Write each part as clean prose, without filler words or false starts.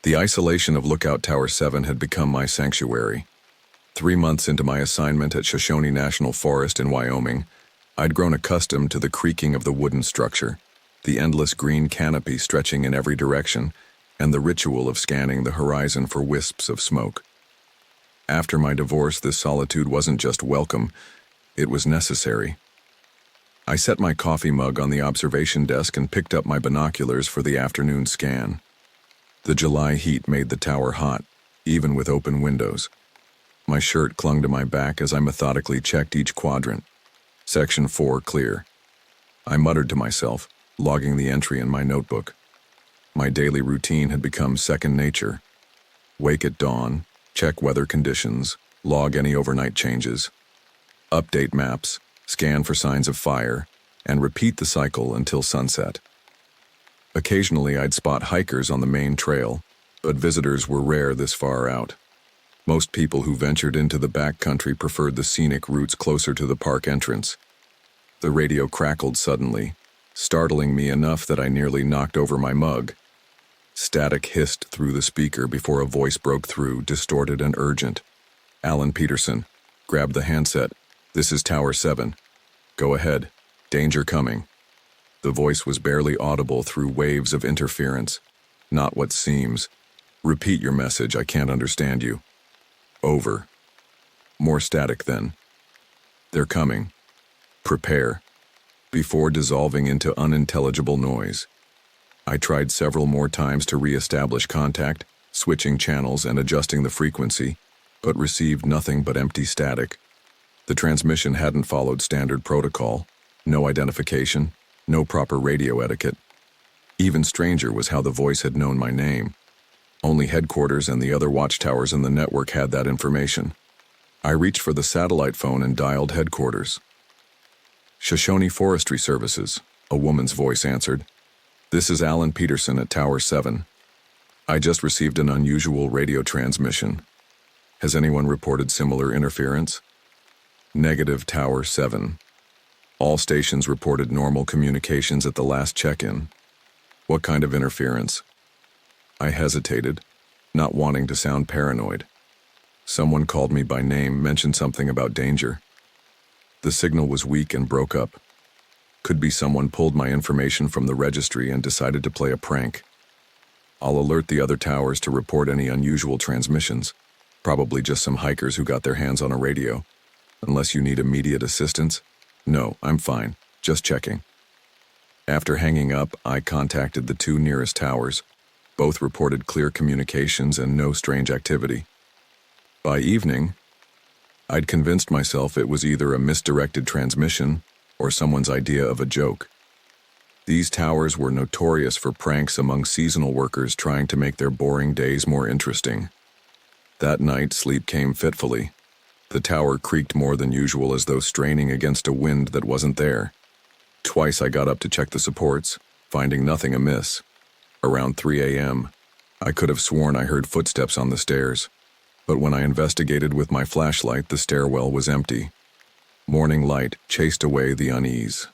The isolation of Lookout Tower 7 had become my sanctuary. 3 months into my assignment at Shoshone National Forest in Wyoming, I'd grown accustomed to the creaking of the wooden structure, the endless green canopy stretching in every direction, and the ritual of scanning the horizon for wisps of smoke. After my divorce, this solitude wasn't just welcome, it was necessary. I set my coffee mug on the observation desk and picked up my binoculars for the afternoon scan. The July heat made the tower hot, even with open windows. My shirt clung to my back as I methodically checked each quadrant. Section 4 clear. I muttered to myself, logging the entry in my notebook. My daily routine had become second nature. Wake at dawn, check weather conditions, log any overnight changes, update maps, scan for signs of fire, and repeat the cycle until sunset. Occasionally I'd spot hikers on the main trail, but visitors were rare this far out. Most people who ventured into the backcountry preferred the scenic routes closer to the park entrance. The radio crackled suddenly, startling me enough that I nearly knocked over my mug. Static hissed through the speaker before a voice broke through, distorted and urgent. Alan Peterson, grab the handset. This is Tower 7. Go ahead. Danger coming. The voice was barely audible through waves of interference. Not what seems. Repeat your message, I can't understand you. Over. More static then. They're coming. Prepare. Before dissolving into unintelligible noise. I tried several more times to re-establish contact, switching channels and adjusting the frequency, but received nothing but empty static. The transmission hadn't followed standard protocol. No identification. No proper radio etiquette. Even stranger was how the voice had known my name. Only headquarters and the other watchtowers in the network had that information. I reached for the satellite phone and dialed headquarters. Shoshone Forestry Services, a woman's voice answered. This is Alan Peterson at Tower 7. I just received an unusual radio transmission. Has anyone reported similar interference? Negative, Tower 7. All stations reported normal communications at the last check-in. What kind of interference? I hesitated, not wanting to sound paranoid. Someone called me by name, mentioned something about danger. The signal was weak and broke up. Could be someone pulled my information from the registry and decided to play a prank. I'll alert the other towers to report any unusual transmissions. Probably just some hikers who got their hands on a radio. Unless you need immediate assistance? No, I'm fine. Just checking. After hanging up, I contacted the 2 nearest towers. Both reported clear communications and no strange activity. By evening, I'd convinced myself it was either a misdirected transmission or someone's idea of a joke. These towers were notorious for pranks among seasonal workers trying to make their boring days more interesting. That night, sleep came fitfully. The tower creaked more than usual as though straining against a wind that wasn't there. Twice I got up to check the supports, finding nothing amiss. Around 3 a.m., I could have sworn I heard footsteps on the stairs, but when I investigated with my flashlight, the stairwell was empty. Morning light chased away the unease.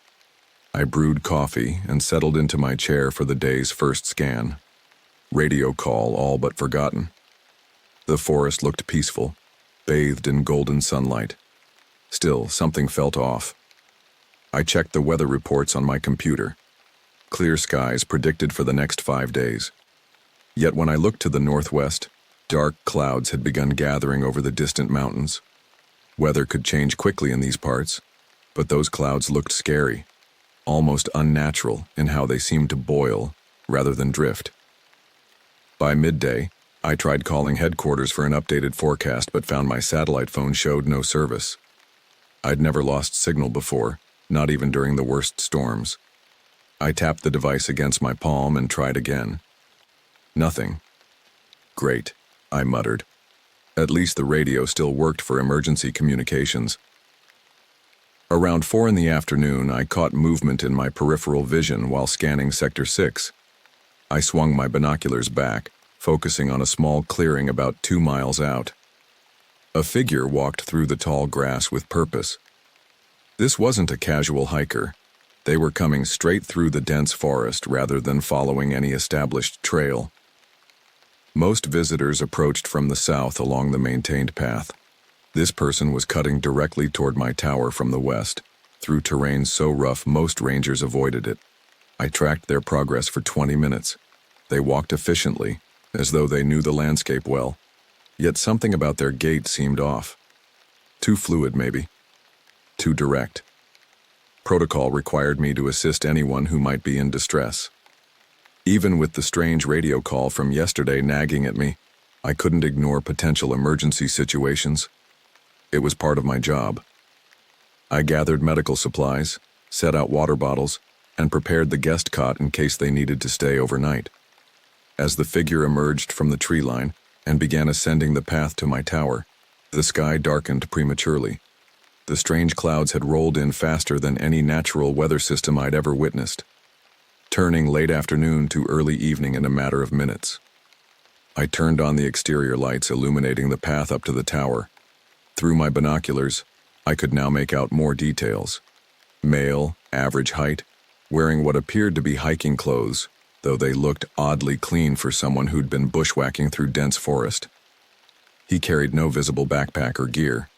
I brewed coffee and settled into my chair for the day's first scan. Radio call all but forgotten. The forest looked peaceful, bathed in golden sunlight. Still, something felt off. I checked the weather reports on my computer. Clear skies predicted for the next 5 days. Yet when I looked to the northwest, dark clouds had begun gathering over the distant mountains. Weather could change quickly in these parts, but those clouds looked scary, almost unnatural in how they seemed to boil rather than drift. By midday, I tried calling headquarters for an updated forecast but found my satellite phone showed no service. I'd never lost signal before, not even during the worst storms. I tapped the device against my palm and tried again. Nothing. Great, I muttered. At least the radio still worked for emergency communications. Around 4 in the afternoon, I caught movement in my peripheral vision while scanning Sector 6. I swung my binoculars back, focusing on a small clearing about 2 miles out. A figure walked through the tall grass with purpose. This wasn't a casual hiker. They were coming straight through the dense forest rather than following any established trail. Most visitors approached from the south along the maintained path. This person was cutting directly toward my tower from the west, through terrain so rough most rangers avoided it. I tracked their progress for 20 minutes. They walked efficiently, as though they knew the landscape well. Yet something about their gait seemed off. Too fluid, maybe. Too direct. Protocol required me to assist anyone who might be in distress. Even with the strange radio call from yesterday nagging at me, I couldn't ignore potential emergency situations. It was part of my job. I gathered medical supplies, set out water bottles, and prepared the guest cot in case they needed to stay overnight. As the figure emerged from the tree line and began ascending the path to my tower, the sky darkened prematurely. The strange clouds had rolled in faster than any natural weather system I'd ever witnessed, turning late afternoon to early evening in a matter of minutes. I turned on the exterior lights illuminating the path up to the tower. Through my binoculars, I could now make out more details. Male, average height, wearing what appeared to be hiking clothes, though they looked oddly clean for someone who'd been bushwhacking through dense forest. He carried no visible backpack or gear.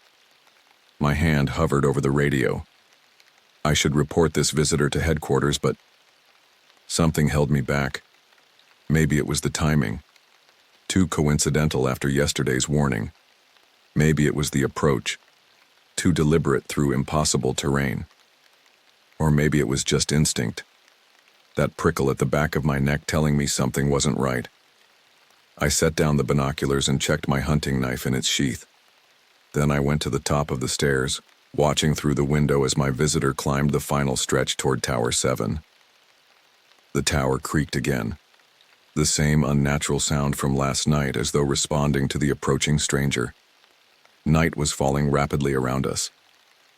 My hand hovered over the radio. I should report this visitor to headquarters, but something held me back. Maybe it was the timing. Too coincidental after yesterday's warning. Maybe it was the approach. Too deliberate through impossible terrain. Or maybe it was just instinct. That prickle at the back of my neck telling me something wasn't right. I set down the binoculars and checked my hunting knife in its sheath. Then I went to the top of the stairs, watching through the window as my visitor climbed the final stretch toward Tower 7. The tower creaked again. The same unnatural sound from last night as though responding to the approaching stranger. Night was falling rapidly around us.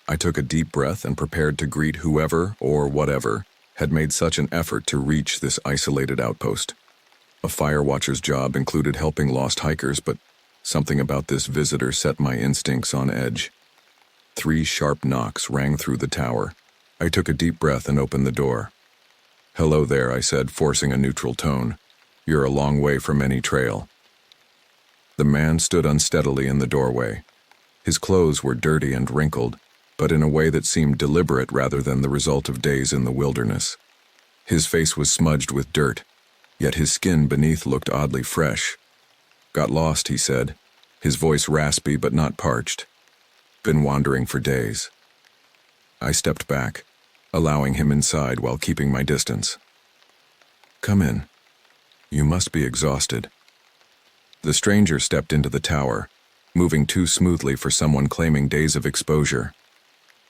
I took a deep breath and prepared to greet whoever, or whatever, had made such an effort to reach this isolated outpost. A fire watcher's job included helping lost hikers, but something about this visitor set my instincts on edge. 3 sharp knocks rang through the tower. I took a deep breath and opened the door. "Hello there," I said, forcing a neutral tone. "You're a long way from any trail." The man stood unsteadily in the doorway. His clothes were dirty and wrinkled, but in a way that seemed deliberate rather than the result of days in the wilderness. His face was smudged with dirt, yet his skin beneath looked oddly fresh. "Got lost," he said, his voice raspy but not parched. "Been wandering for days." I stepped back, allowing him inside while keeping my distance. "Come in. You must be exhausted." The stranger stepped into the tower, moving too smoothly for someone claiming days of exposure.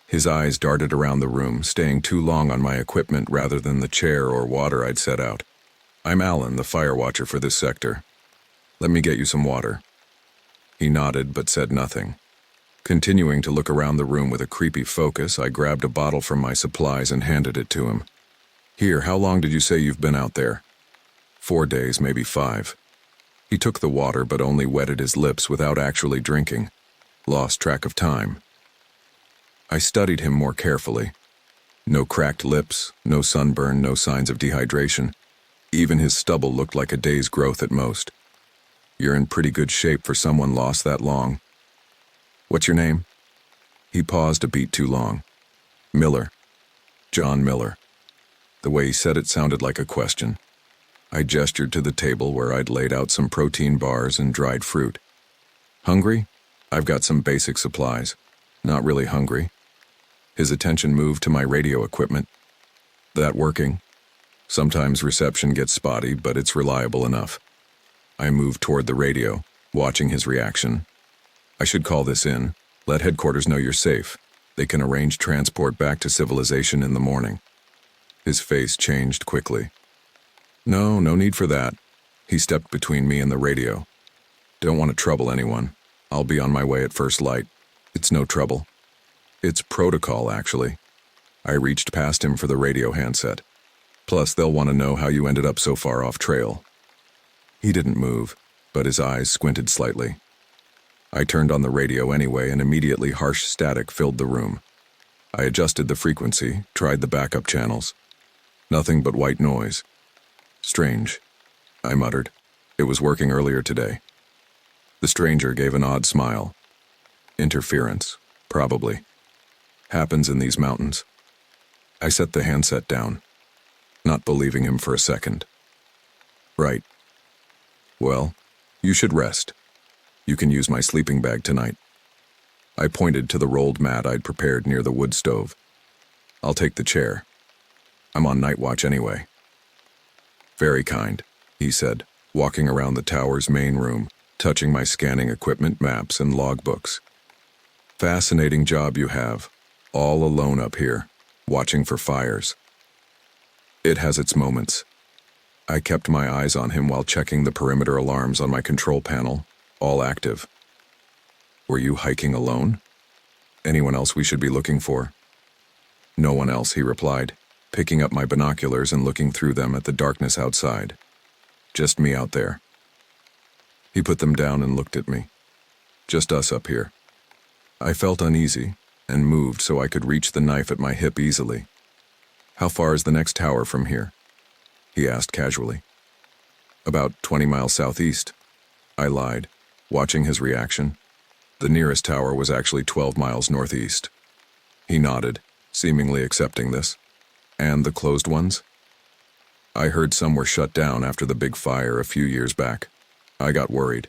His eyes darted around the room, staying too long on my equipment rather than the chair or water I'd set out. "I'm Alan, the fire watcher for this sector. Let me get you some water." He nodded but said nothing. Continuing to look around the room with a creepy focus, I grabbed a bottle from my supplies and handed it to him. "Here, how long did you say you've been out there?" 4 days, maybe 5. He took the water but only wetted his lips without actually drinking. Lost track of time. I studied him more carefully. No cracked lips, no sunburn, no signs of dehydration. Even his stubble looked like a day's growth at most. "You're in pretty good shape for someone lost that long. What's your name?" He paused a beat too long. "Miller. John Miller." The way he said it sounded like a question. I gestured to the table where I'd laid out some protein bars and dried fruit. "Hungry? I've got some basic supplies. Not really hungry." His attention moved to my radio equipment. "That working?" "Sometimes reception gets spotty, but it's reliable enough." I moved toward the radio, watching his reaction. "I should call this in. Let headquarters know you're safe. They can arrange transport back to civilization in the morning." His face changed quickly. No need for that." He stepped between me and the radio. "Don't want to trouble anyone. I'll be on my way at first light. It's no trouble." "It's protocol, actually." I reached past him for the radio handset. "Plus, they'll want to know how you ended up so far off trail." He didn't move, but his eyes squinted slightly. I turned on the radio anyway, and immediately harsh static filled the room. I adjusted the frequency, tried the backup channels. Nothing but white noise. "Strange," I muttered. It was working earlier today. The stranger gave an odd smile. Interference, probably. Happens in these mountains. I set the handset down, not believing him for a second. Right. Well, you should rest. You can use my sleeping bag tonight. I pointed to the rolled mat I'd prepared near the wood stove. I'll take the chair. I'm on night watch anyway. Very kind, he said, walking around the tower's main room, touching my scanning equipment, maps, and logbooks. Fascinating job you have, all alone up here, watching for fires. It has its moments. I kept my eyes on him while checking the perimeter alarms on my control panel, all active. Were you hiking alone? Anyone else we should be looking for? No one else, he replied, picking up my binoculars and looking through them at the darkness outside. Just me out there. He put them down and looked at me. Just us up here. I felt uneasy and moved so I could reach the knife at my hip easily. How far is the next tower from here? He asked casually. About 20 miles southeast. I lied, watching his reaction. The nearest tower was actually 12 miles northeast. He nodded, seemingly accepting this. And the closed ones? I heard some were shut down after the big fire a few years back. I got worried.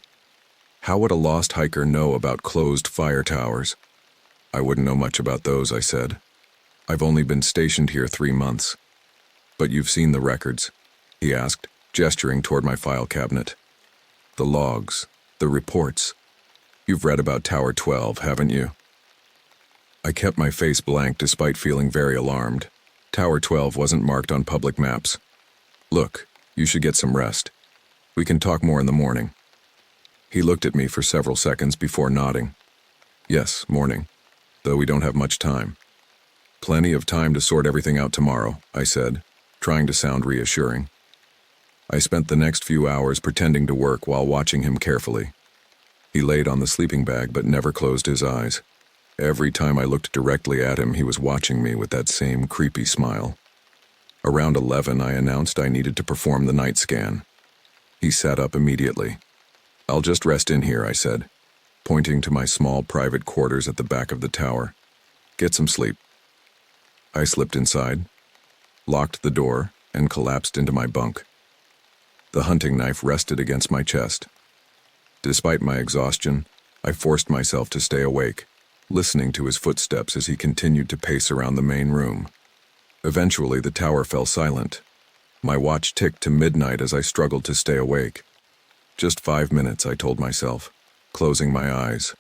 How would a lost hiker know about closed fire towers? I wouldn't know much about those, I said. I've only been stationed here 3 months. But you've seen the records, he asked, gesturing toward my file cabinet. The logs, the reports. You've read about Tower 12, haven't you? I kept my face blank despite feeling very alarmed. Tower 12 wasn't marked on public maps. Look, you should get some rest. We can talk more in the morning. He looked at me for several seconds before nodding. Yes, morning, though we don't have much time. Plenty of time to sort everything out tomorrow, I said, trying to sound reassuring. I spent the next few hours pretending to work while watching him carefully. He laid on the sleeping bag but never closed his eyes. Every time I looked directly at him, he was watching me with that same creepy smile. Around 11, I announced I needed to perform the night scan. He sat up immediately. I'll just rest in here, I said, pointing to my small private quarters at the back of the tower. Get some sleep. I slipped inside, locked the door, and collapsed into my bunk. The hunting knife rested against my chest. Despite my exhaustion, I forced myself to stay awake, listening to his footsteps as he continued to pace around the main room. Eventually, the tower fell silent. My watch ticked to midnight as I struggled to stay awake. Just 5 minutes, I told myself, closing my eyes.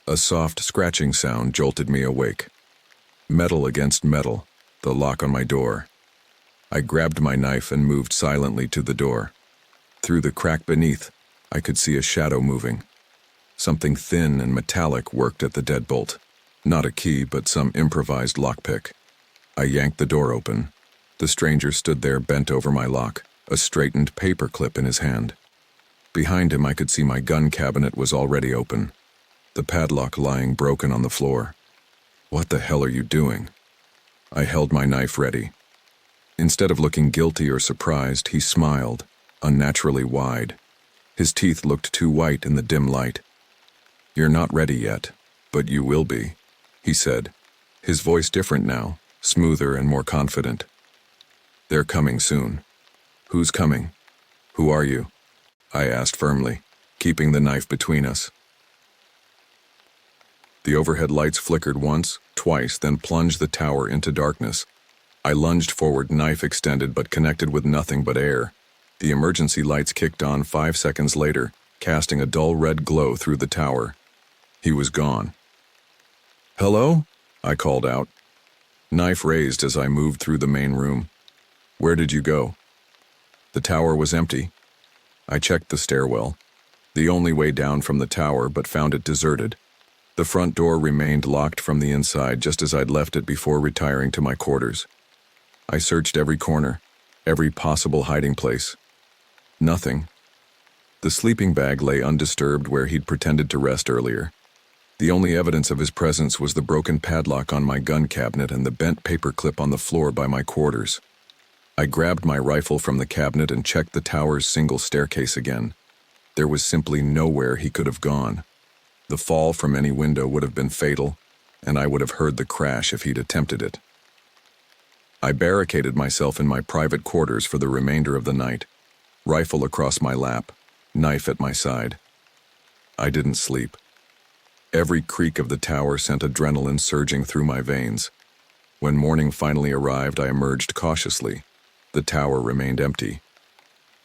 A soft scratching sound jolted me awake. Metal against metal, the lock on my door. I grabbed my knife and moved silently to the door. Through the crack beneath, I could see a shadow moving. Something thin and metallic worked at the deadbolt. Not a key, but some improvised lockpick. I yanked the door open. The stranger stood there bent over my lock, a straightened paper clip in his hand. Behind him, I could see my gun cabinet was already open, the padlock lying broken on the floor. What the hell are you doing? I held my knife ready. Instead of looking guilty or surprised, he smiled, unnaturally wide. His teeth looked too white in the dim light. You're not ready yet, but you will be, he said, his voice different now, smoother and more confident. They're coming soon. Who's coming? Who are you? I asked firmly, keeping the knife between us. The overhead lights flickered once, twice, then plunged the tower into darkness. I lunged forward, knife extended but connected with nothing but air. The emergency lights kicked on 5 seconds later, casting a dull red glow through the tower. He was gone. Hello? I called out. Knife raised as I moved through the main room. Where did you go? The tower was empty. I checked the stairwell, the only way down from the tower, but found it deserted. The front door remained locked from the inside just as I'd left it before retiring to my quarters. I searched every corner, every possible hiding place. Nothing. The sleeping bag lay undisturbed where he'd pretended to rest earlier. The only evidence of his presence was the broken padlock on my gun cabinet and the bent paper clip on the floor by my quarters. I grabbed my rifle from the cabinet and checked the tower's single staircase again. There was simply nowhere he could have gone. The fall from any window would have been fatal, and I would have heard the crash if he'd attempted it. I barricaded myself in my private quarters for the remainder of the night, rifle across my lap, knife at my side. I didn't sleep. Every creak of the tower sent adrenaline surging through my veins. When morning finally arrived, I emerged cautiously. The tower remained empty.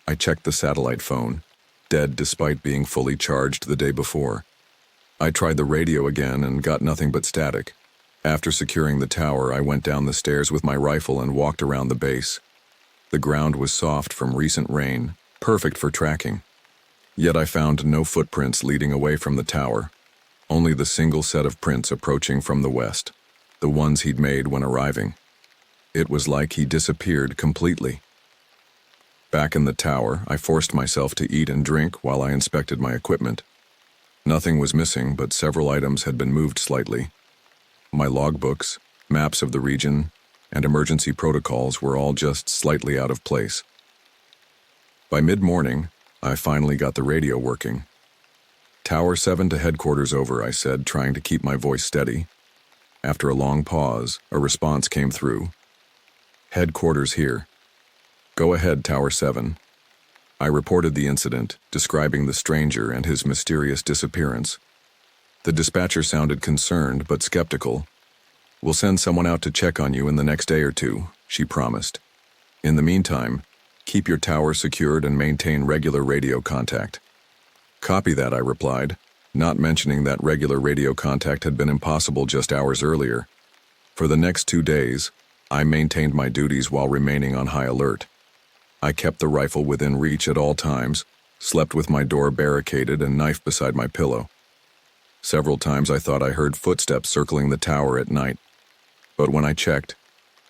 I checked the satellite phone, dead despite being fully charged the day before. I tried the radio again and got nothing but static. After securing the tower, I went down the stairs with my rifle and walked around the base. The ground was soft from recent rain, perfect for tracking. Yet I found no footprints leading away from the tower, only the single set of prints approaching from the west, the ones he'd made when arriving. It was like he disappeared completely. Back in the tower, I forced myself to eat and drink while I inspected my equipment. Nothing was missing, but several items had been moved slightly. My logbooks, maps of the region, and emergency protocols were all just slightly out of place. By mid-morning, I finally got the radio working. "Tower 7 to headquarters over," I said, trying to keep my voice steady. After a long pause, a response came through. "Headquarters here." "Go ahead, Tower 7. I reported the incident, describing the stranger and his mysterious disappearance. The dispatcher sounded concerned but skeptical. "We'll send someone out to check on you in the next day or two," she promised. "In the meantime, keep your tower secured and maintain regular radio contact." "Copy that," I replied, not mentioning that regular radio contact had been impossible just hours earlier. For the next 2 days, I maintained my duties while remaining on high alert. I kept the rifle within reach at all times, slept with my door barricaded and knife beside my pillow. Several times I thought I heard footsteps circling the tower at night, but when I checked,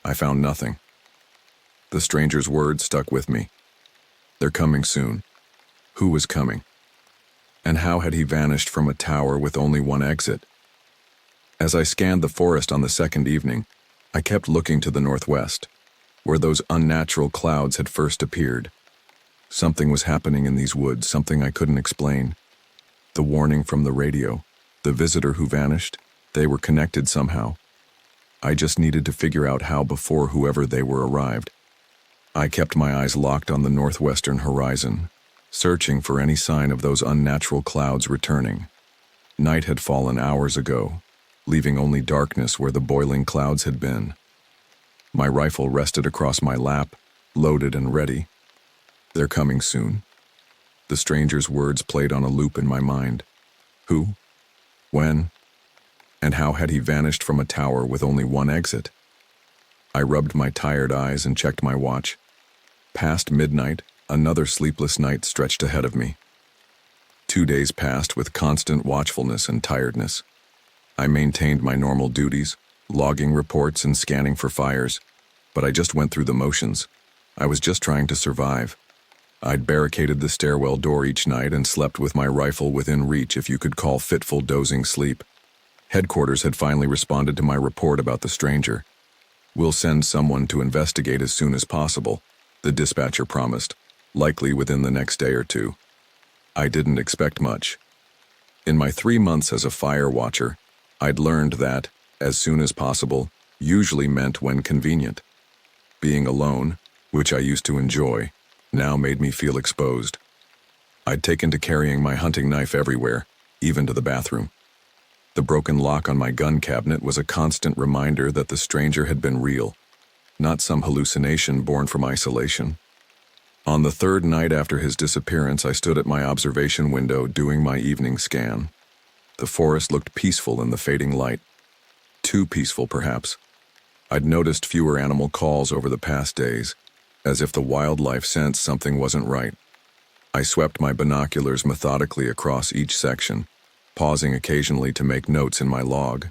I found nothing. The stranger's words stuck with me. "They're coming soon." Who was coming? And how had he vanished from a tower with only one exit? As I scanned the forest on the second evening, I kept looking to the northwest, where those unnatural clouds had first appeared. Something was happening in these woods, something I couldn't explain. The warning from the radio, the visitor who vanished, they were connected somehow. I just needed to figure out how before whoever they were arrived. I kept my eyes locked on the northwestern horizon, searching for any sign of those unnatural clouds returning. Night had fallen hours ago, leaving only darkness where the boiling clouds had been. My rifle rested across my lap, loaded and ready. "They're coming soon." The stranger's words played on a loop in my mind. Who? When? And how had he vanished from a tower with only one exit? I rubbed my tired eyes and checked my watch. Past midnight, another sleepless night stretched ahead of me. 2 days passed with constant watchfulness and tiredness. I maintained my normal duties, logging reports and scanning for fires, but I just went through the motions. I was just trying to survive. I'd barricaded the stairwell door each night and slept with my rifle within reach, if you could call fitful dozing sleep. Headquarters had finally responded to my report about the stranger. "We'll send someone to investigate as soon as possible," the dispatcher promised, likely within the next day or two. I didn't expect much. In my 3 months as a fire watcher, I'd learned that, as soon as possible, usually meant when convenient. Being alone, which I used to enjoy, now made me feel exposed. I'd taken to carrying my hunting knife everywhere, even to the bathroom. The broken lock on my gun cabinet was a constant reminder that the stranger had been real, not some hallucination born from isolation. On the third night after his disappearance, I stood at my observation window doing my evening scan. The forest looked peaceful in the fading light. Too peaceful, perhaps. I'd noticed fewer animal calls over the past days, as if the wildlife sensed something wasn't right. I swept my binoculars methodically across each section, pausing occasionally to make notes in my log.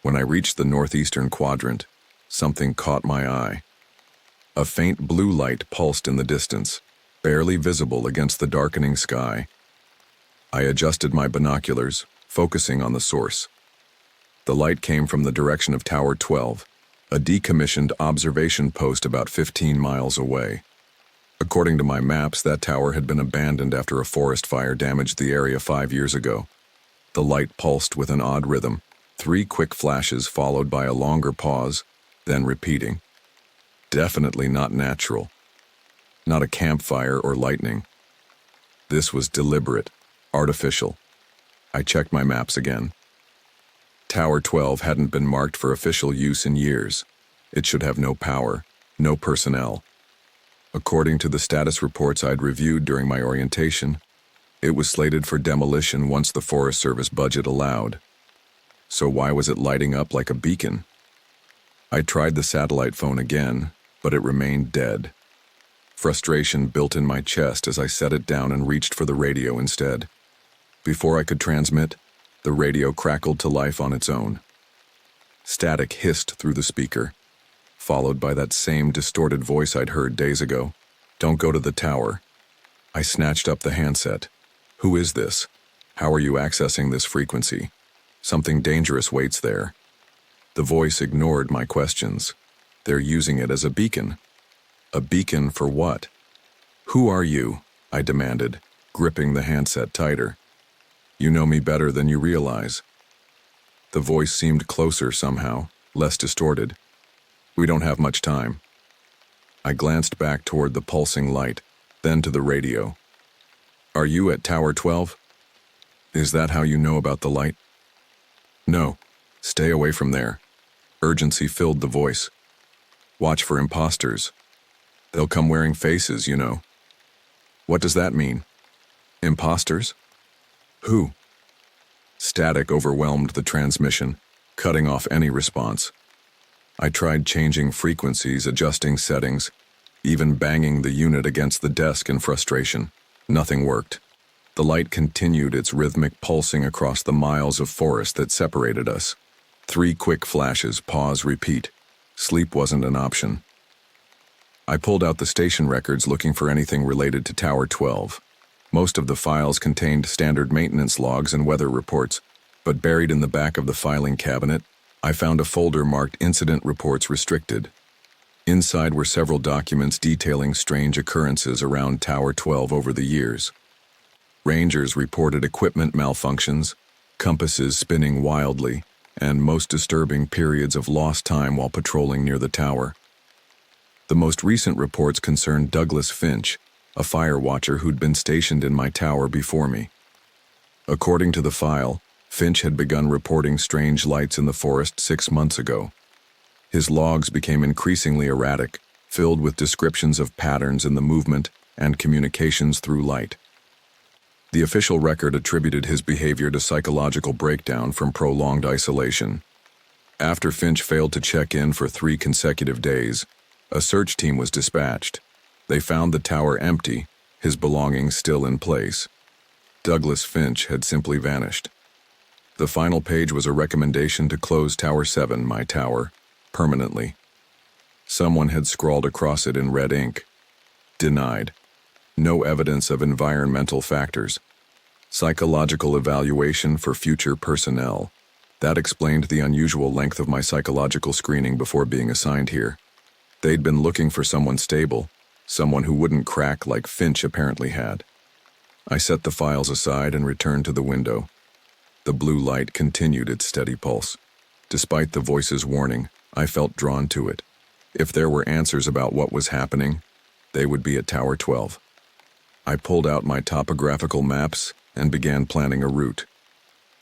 When I reached the northeastern quadrant, something caught my eye. A faint blue light pulsed in the distance, barely visible against the darkening sky. I adjusted my binoculars, focusing on the source. The light came from the direction of Tower 12, a decommissioned observation post about 15 miles away. According to my maps, that tower had been abandoned after a forest fire damaged the area 5 years ago. The light pulsed with an odd rhythm, 3 quick flashes followed by a longer pause, then repeating. Definitely not natural. Not a campfire or lightning. This was deliberate, artificial. I checked my maps again. Tower 12 hadn't been marked for official use in years. It should have no power, no personnel. According to the status reports I'd reviewed during my orientation, it was slated for demolition once the Forest Service budget allowed. So why was it lighting up like a beacon? I tried the satellite phone again, but it remained dead. Frustration built in my chest as I set it down and reached for the radio instead. Before I could transmit, the radio crackled to life on its own. Static hissed through the speaker, followed by that same distorted voice I'd heard days ago. Don't go to the tower. I snatched up the handset. Who is this? How are you accessing this frequency? Something dangerous waits there. The voice ignored my questions. They're using it as a beacon. A beacon for what? Who are you? I demanded, gripping the handset tighter. You know me better than you realize. The voice seemed closer somehow, less distorted. We don't have much time. I glanced back toward the pulsing light, then to the radio. Are you at Tower 12? Is that how you know about the light? No. Stay away from there. Urgency filled the voice. Watch for imposters. They'll come wearing faces, you know. What does that mean? Imposters? Who? Static overwhelmed the transmission, cutting off any response. I tried changing frequencies, adjusting settings, even banging the unit against the desk in frustration. Nothing worked. The light continued its rhythmic pulsing across the miles of forest that separated us. 3 quick flashes, pause, repeat. Sleep wasn't an option. I pulled out the station records looking for anything related to Tower 12. Most of the files contained standard maintenance logs and weather reports, but buried in the back of the filing cabinet, I found a folder marked Incident Reports Restricted. Inside were several documents detailing strange occurrences around Tower 12 over the years. Rangers reported equipment malfunctions, compasses spinning wildly, and most disturbing periods of lost time while patrolling near the tower. The most recent reports concerned Douglas Finch, a fire watcher who'd been stationed in my tower before me. According to the file, Finch had begun reporting strange lights in the forest 6 months ago. His logs became increasingly erratic, filled with descriptions of patterns in the movement and communications through light. The official record attributed his behavior to psychological breakdown from prolonged isolation. After Finch failed to check in for 3 consecutive days, a search team was dispatched. They found the tower empty, his belongings still in place. Douglas Finch had simply vanished. The final page was a recommendation to close Tower 7, my tower, permanently. Someone had scrawled across it in red ink. Denied. No evidence of environmental factors. Psychological evaluation for future personnel. That explained the unusual length of my psychological screening before being assigned here. They'd been looking for someone stable, someone who wouldn't crack like Finch apparently had. I set the files aside and returned to the window. The blue light continued its steady pulse. Despite the voice's warning, I felt drawn to it. If there were answers about what was happening, they would be at Tower 12. I pulled out my topographical maps and began planning a route.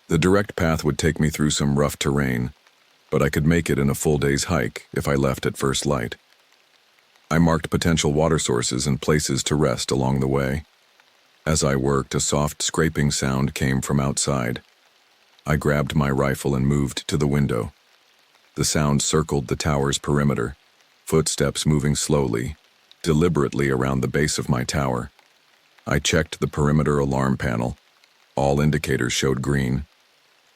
The direct path would take me through some rough terrain, but I could make it in a full day's hike if I left at first light. I marked potential water sources and places to rest along the way. As I worked, a soft scraping sound came from outside. I grabbed my rifle and moved to the window. The sound circled the tower's perimeter, footsteps moving slowly, deliberately around the base of my tower. I checked the perimeter alarm panel. All indicators showed green.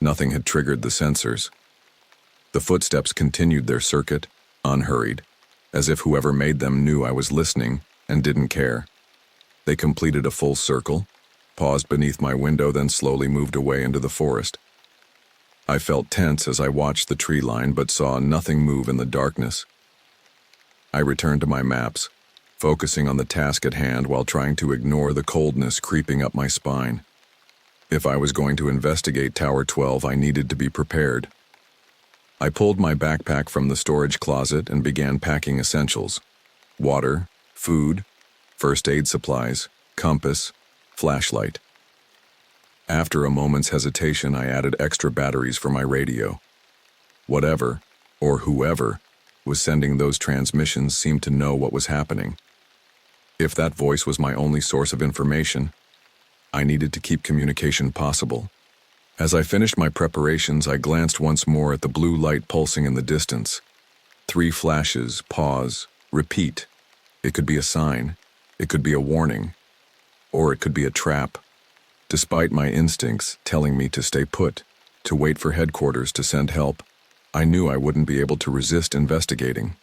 Nothing had triggered the sensors. The footsteps continued their circuit, unhurried, as if whoever made them knew I was listening and didn't care. They completed a full circle, paused beneath my window, then slowly moved away into the forest. I felt tense as I watched the tree line but saw nothing move in the darkness. I returned to my maps, focusing on the task at hand while trying to ignore the coldness creeping up my spine. If I was going to investigate Tower 12, I needed to be prepared. I pulled my backpack from the storage closet and began packing essentials: water, food, first aid supplies, compass, flashlight. After a moment's hesitation, I added extra batteries for my radio. Whatever, or whoever, was sending those transmissions seemed to know what was happening. If that voice was my only source of information, I needed to keep communication possible. As I finished my preparations, I glanced once more at the blue light pulsing in the distance. 3 flashes, pause, repeat. It could be a sign, it could be a warning, or it could be a trap. Despite my instincts telling me to stay put, to wait for headquarters to send help, I knew I wouldn't be able to resist investigating.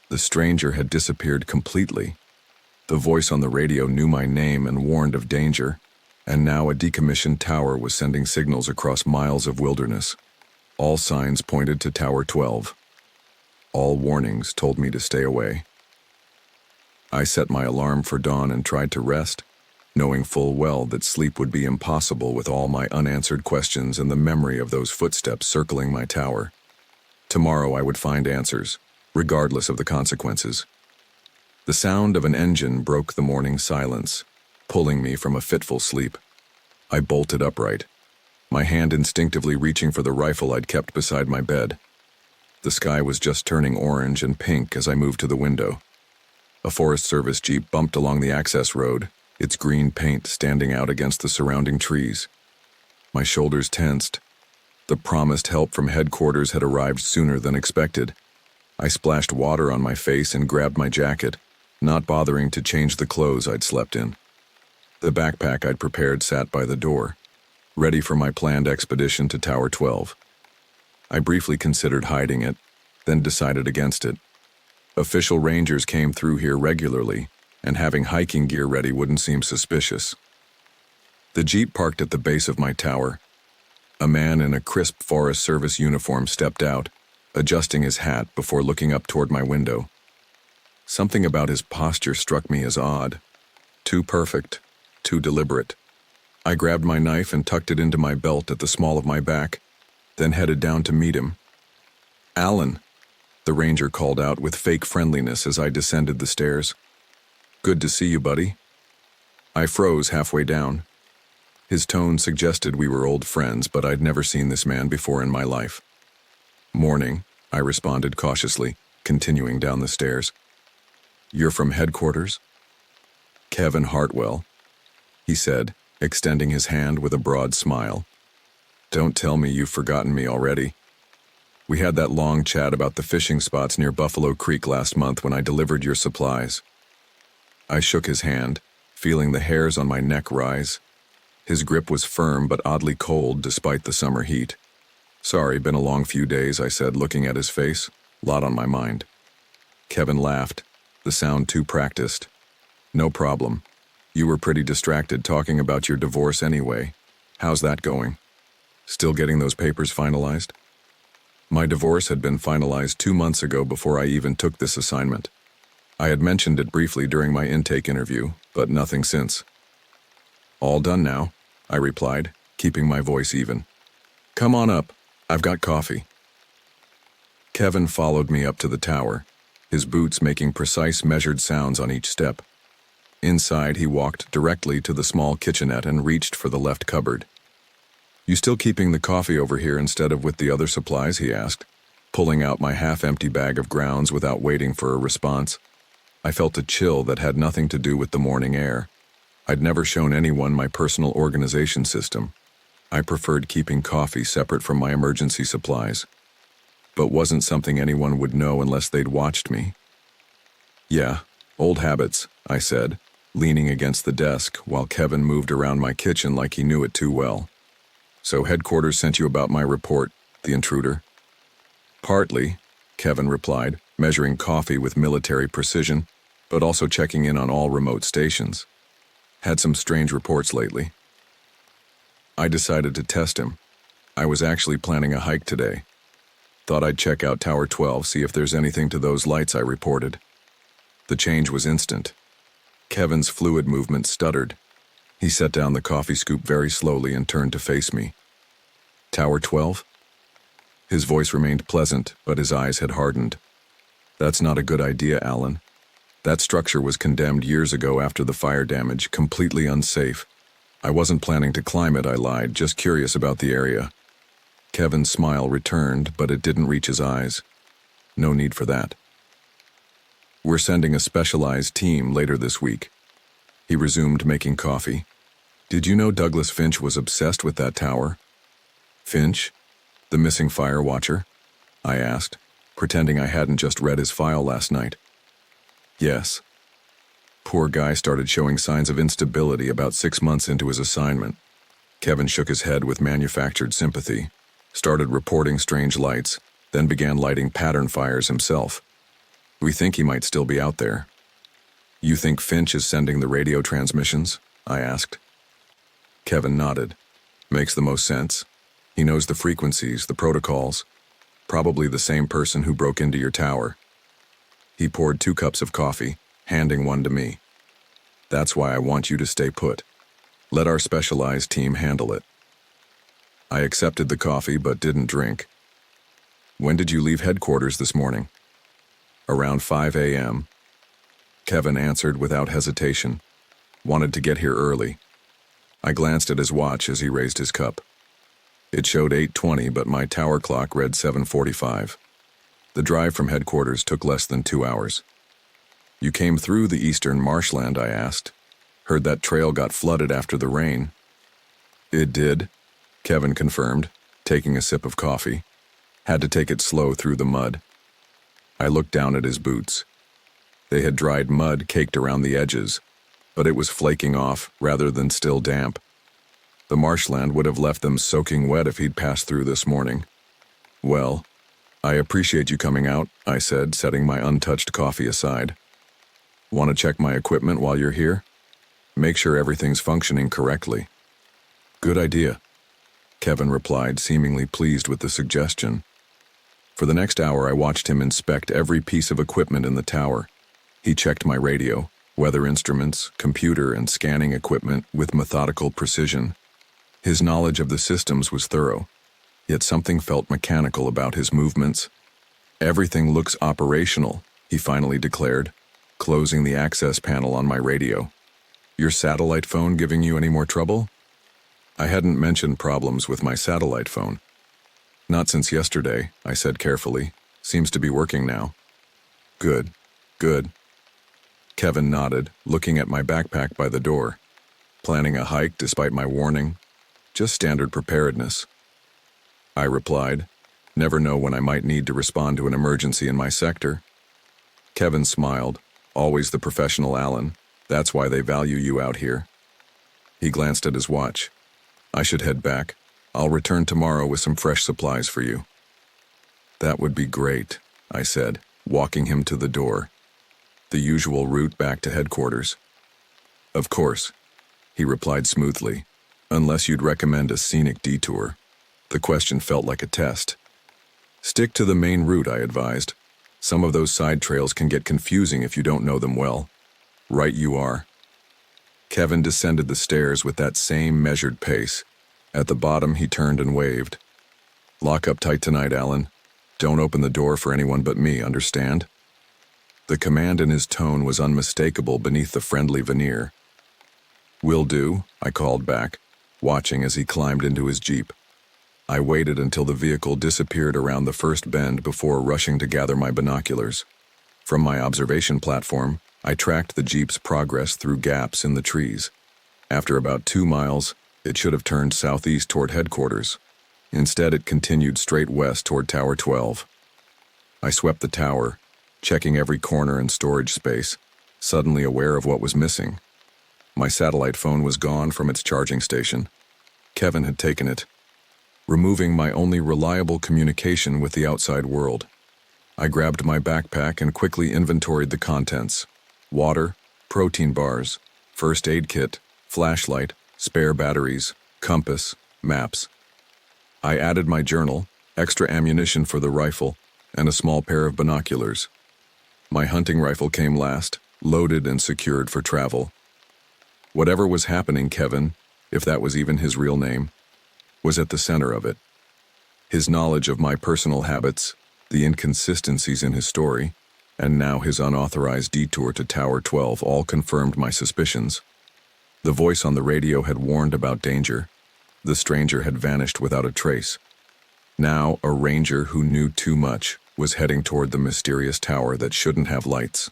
The stranger had disappeared completely. The voice on the radio knew my name and warned of danger, and now a decommissioned tower was sending signals across miles of wilderness. All signs pointed to Tower 12. All warnings told me to stay away. I set my alarm for dawn and tried to rest, knowing full well that sleep would be impossible with all my unanswered questions and the memory of those footsteps circling my tower. Tomorrow I would find answers, regardless of the consequences. The sound of an engine broke the morning silence, pulling me from a fitful sleep. I bolted upright, my hand instinctively reaching for the rifle I'd kept beside my bed. The sky was just turning orange and pink as I moved to the window. A Forest Service Jeep bumped along the access road, its green paint standing out against the surrounding trees. My shoulders tensed. The promised help from headquarters had arrived sooner than expected. I splashed water on my face and grabbed my jacket, not bothering to change the clothes I'd slept in. The backpack I'd prepared sat by the door, ready for my planned expedition to Tower 12. I briefly considered hiding it, then decided against it. Official rangers came through here regularly, and having hiking gear ready wouldn't seem suspicious. The Jeep parked at the base of my tower. A man in a crisp Forest Service uniform stepped out, adjusting his hat before looking up toward my window. Something about his posture struck me as odd. Too perfect, too deliberate. I grabbed my knife and tucked it into my belt at the small of my back, then headed down to meet him. "Alan," the ranger called out with fake friendliness as I descended the stairs. "Good to see you, buddy." I froze halfway down. His tone suggested we were old friends, but I'd never seen this man before in my life. "Morning," I responded cautiously, continuing down the stairs. "You're from headquarters?" "Kevin Hartwell," he said, extending his hand with a broad smile. "Don't tell me you've forgotten me already. We had that long chat about the fishing spots near Buffalo Creek last month when I delivered your supplies." I shook his hand, feeling the hairs on my neck rise. His grip was firm but oddly cold despite the summer heat. "Sorry, been a long few days," I said, looking at his face. "Lot on my mind." Kevin laughed, the sound too practiced. "No problem. You were pretty distracted talking about your divorce anyway. How's that going? Still getting those papers finalized?" My divorce had been finalized 2 months ago before I even took this assignment. I had mentioned it briefly during my intake interview, but nothing since. "All done now," I replied, keeping my voice even. "Come on up. I've got coffee." Kevin followed me up to the tower, his boots making precise measured sounds on each step. Inside, he walked directly to the small kitchenette and reached for the left cupboard. "You still keeping the coffee over here instead of with the other supplies?" he asked, pulling out my half-empty bag of grounds without waiting for a response. I felt a chill that had nothing to do with the morning air. I'd never shown anyone my personal organization system. I preferred keeping coffee separate from my emergency supplies, but wasn't something anyone would know unless they'd watched me. "Yeah, old habits," I said, leaning against the desk while Kevin moved around my kitchen like he knew it too well. "So headquarters sent you about my report, the intruder?" "Partly," Kevin replied, measuring coffee with military precision, but also checking in on all remote stations. "Had some strange reports lately." I decided to test him. I was actually planning a hike today. Thought I'd check out Tower 12, see if there's anything to those lights I reported. The change was instant. Kevin's fluid movement stuttered. He set down the coffee scoop very slowly and turned to face me. Tower 12? His voice remained pleasant, but his eyes had hardened. That's not a good idea, Alan. That structure was condemned years ago after the fire damage, completely unsafe. I wasn't planning to climb it, I lied, just curious about the area. Kevin's smile returned, but it didn't reach his eyes. No need for that. We're sending a specialized team later this week. He resumed making coffee. Did you know Douglas Finch was obsessed with that tower? Finch? The missing fire watcher? I asked, pretending I hadn't just read his file last night. Yes. Poor guy started showing signs of instability about 6 months into his assignment. Kevin shook his head with manufactured sympathy, started reporting strange lights, then began lighting pattern fires himself. We think he might still be out there. You think Finch is sending the radio transmissions? I asked. Kevin nodded. Makes the most sense. He knows the frequencies, the protocols. Probably the same person who broke into your tower. He poured 2 cups of coffee, handing one to me. That's why I want you to stay put. Let our specialized team handle it. I accepted the coffee but didn't drink. When did you leave headquarters this morning? Around 5 a.m. Kevin answered without hesitation. Wanted to get here early. I glanced at his watch as he raised his cup. It showed 8:20, but my tower clock read 7:45. The drive from headquarters took less than 2 hours. You came through the eastern marshland, I asked. Heard that trail got flooded after the rain. It did, Kevin confirmed, taking a sip of coffee. Had to take it slow through the mud. I looked down at his boots. They had dried mud caked around the edges, but it was flaking off rather than still damp. The marshland would have left them soaking wet if he'd passed through this morning. Well, I appreciate you coming out, I said, setting my untouched coffee aside. Want to check my equipment while you're here? Make sure everything's functioning correctly. Good idea, Kevin replied, seemingly pleased with the suggestion. For the next hour, I watched him inspect every piece of equipment in the tower. He checked my radio, weather instruments, computer, and scanning equipment with methodical precision. His knowledge of the systems was thorough, yet something felt mechanical about his movements. Everything looks operational, he finally declared, closing the access panel on my radio. Your satellite phone giving you any more trouble? I hadn't mentioned problems with my satellite phone. Not since yesterday, I said carefully. Seems to be working now. Good, good. Kevin nodded, looking at my backpack by the door. Planning a hike despite my warning? Just standard preparedness. I replied, never know when I might need to respond to an emergency in my sector. Kevin smiled, always the professional Alan. That's why they value you out here. He glanced at his watch. I should head back. I'll return tomorrow with some fresh supplies for you. That would be great, I said, walking him to the door. The usual route back to headquarters. Of course, he replied smoothly, unless you'd recommend a scenic detour. The question felt like a test. Stick to the main route, I advised. Some of those side trails can get confusing if you don't know them well. Right you are. Kevin descended the stairs with that same measured pace. At the bottom, he turned and waved. Lock up tight tonight, Alan. Don't open the door for anyone but me, understand? The command in his tone was unmistakable beneath the friendly veneer. Will do, I called back, watching as he climbed into his Jeep. I waited until the vehicle disappeared around the first bend before rushing to gather my binoculars. From my observation platform, I tracked the Jeep's progress through gaps in the trees. After about 2 miles, it should have turned southeast toward headquarters. Instead, it continued straight west toward Tower 12. I swept the tower, checking every corner and storage space, suddenly aware of what was missing. My satellite phone was gone from its charging station. Kevin had taken it, removing my only reliable communication with the outside world. I grabbed my backpack and quickly inventoried the contents. Water, protein bars, first aid kit, flashlight, spare batteries, compass, maps. I added my journal, extra ammunition for the rifle, and a small pair of binoculars. My hunting rifle came last, loaded and secured for travel. Whatever was happening, Kevin, if that was even his real name, was at the center of it. His knowledge of my personal habits, the inconsistencies in his story, and now his unauthorized detour to Tower 12 all confirmed my suspicions. The voice on the radio had warned about danger. The stranger had vanished without a trace. Now, a ranger who knew too much was heading toward the mysterious tower that shouldn't have lights.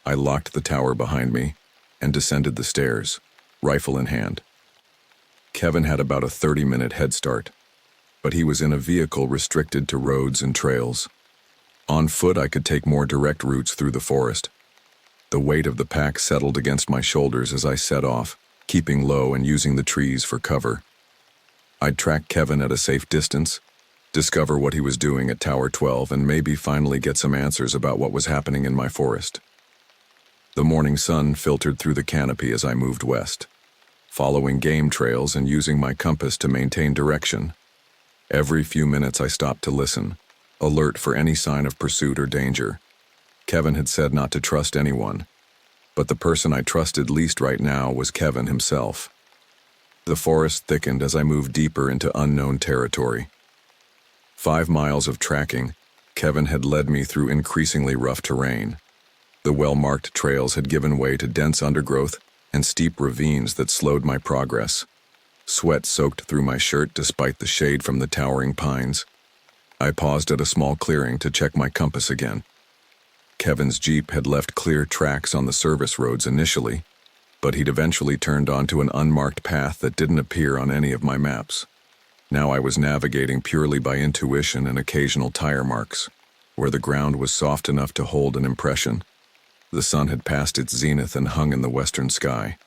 I locked the tower behind me and descended the stairs, rifle in hand. Kevin had about a 30-minute head start, but he was in a vehicle restricted to roads and trails. On foot, I could take more direct routes through the forest. The weight of the pack settled against my shoulders as I set off, keeping low and using the trees for cover. I'd track Kevin at a safe distance, discover what he was doing at Tower 12, and maybe finally get some answers about what was happening in my forest. The morning sun filtered through the canopy as I moved west, following game trails and using my compass to maintain direction. Every few minutes I stopped to listen, alert for any sign of pursuit or danger. Kevin had said not to trust anyone, but the person I trusted least right now was Kevin himself. The forest thickened as I moved deeper into unknown territory. 5 miles of tracking, Kevin had led me through increasingly rough terrain. The well-marked trails had given way to dense undergrowth and steep ravines that slowed my progress. Sweat soaked through my shirt despite the shade from the towering pines. I paused at a small clearing to check my compass again. Kevin's Jeep had left clear tracks on the service roads initially, but he'd eventually turned onto an unmarked path that didn't appear on any of my maps. Now I was navigating purely by intuition and occasional tire marks, where the ground was soft enough to hold an impression. The sun had passed its zenith and hung in the western sky.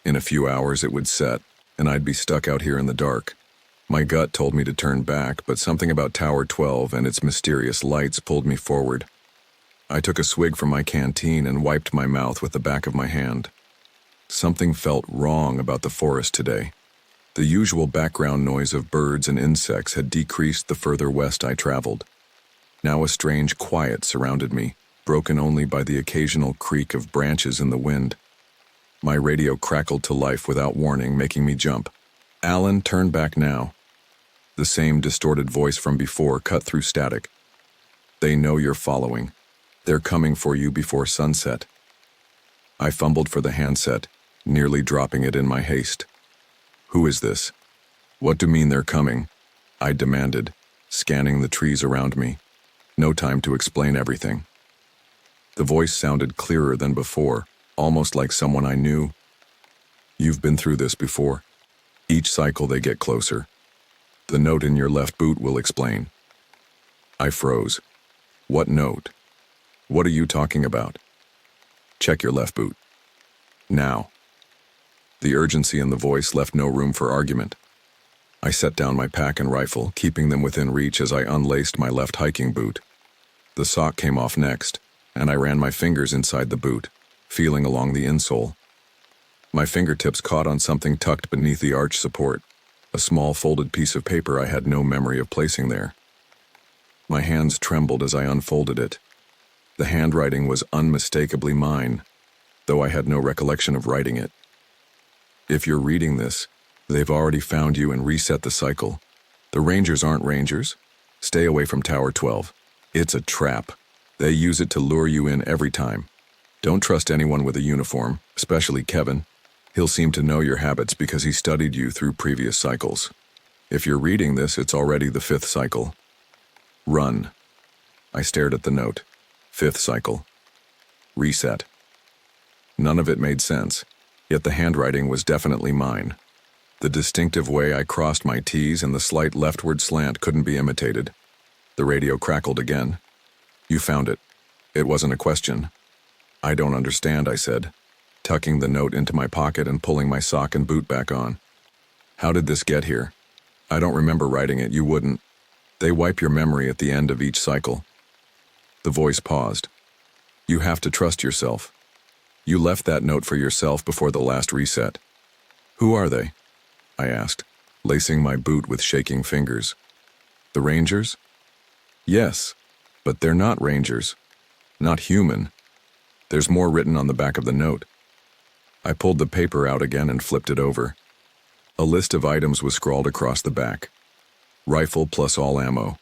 In a few hours it would set, and I'd be stuck out here in the dark. My gut told me to turn back, but something about Tower 12 and its mysterious lights pulled me forward. I took a swig from my canteen and wiped my mouth with the back of my hand. Something felt wrong about the forest today. The usual background noise of birds and insects had decreased the further west I traveled. Now a strange quiet surrounded me, broken only by the occasional creak of branches in the wind. My radio crackled to life without warning, making me jump. "Alan, turn back now." The same distorted voice from before cut through static. "They know you're following. They're coming for you before sunset." I fumbled for the handset, nearly dropping it in my haste. "Who is this? What do you mean they're coming?" I demanded, scanning the trees around me. No time to explain everything. The voice sounded clearer than before, almost like someone I knew. "You've been through this before. Each cycle they get closer. The note in your left boot will explain." I froze. "What note? What are you talking about?" "Check your left boot. Now." The urgency in the voice left no room for argument. I set down my pack and rifle, keeping them within reach as I unlaced my left hiking boot. The sock came off next, and I ran my fingers inside the boot, feeling along the insole. My fingertips caught on something tucked beneath the arch support, a small folded piece of paper I had no memory of placing there. My hands trembled as I unfolded it. The handwriting was unmistakably mine, though I had no recollection of writing it. "If you're reading this, they've already found you and reset the cycle. The Rangers aren't Rangers. Stay away from Tower 12. It's a trap. They use it to lure you in every time. Don't trust anyone with a uniform, especially Kevin. He'll seem to know your habits because he studied you through previous cycles. If you're reading this, it's already the 5th cycle. Run." I stared at the note. 5th cycle. Reset. None of it made sense, yet the handwriting was definitely mine. The distinctive way I crossed my T's and the slight leftward slant couldn't be imitated. The radio crackled again. "You found it. It wasn't a question." "I don't understand," I said, tucking the note into my pocket and pulling my sock and boot back on. "How did this get here? I don't remember writing it. You wouldn't. They wipe your memory at the end of each cycle." The voice paused. "You have to trust yourself. You left that note for yourself before the last reset." "Who are they?" I asked. lacing my boot with shaking fingers. The Rangers? Yes, but they're not Rangers. Not human. There's more written on the back of the note. I pulled the paper out again and flipped it over. A list of items was scrawled across the back. Rifle plus all ammo.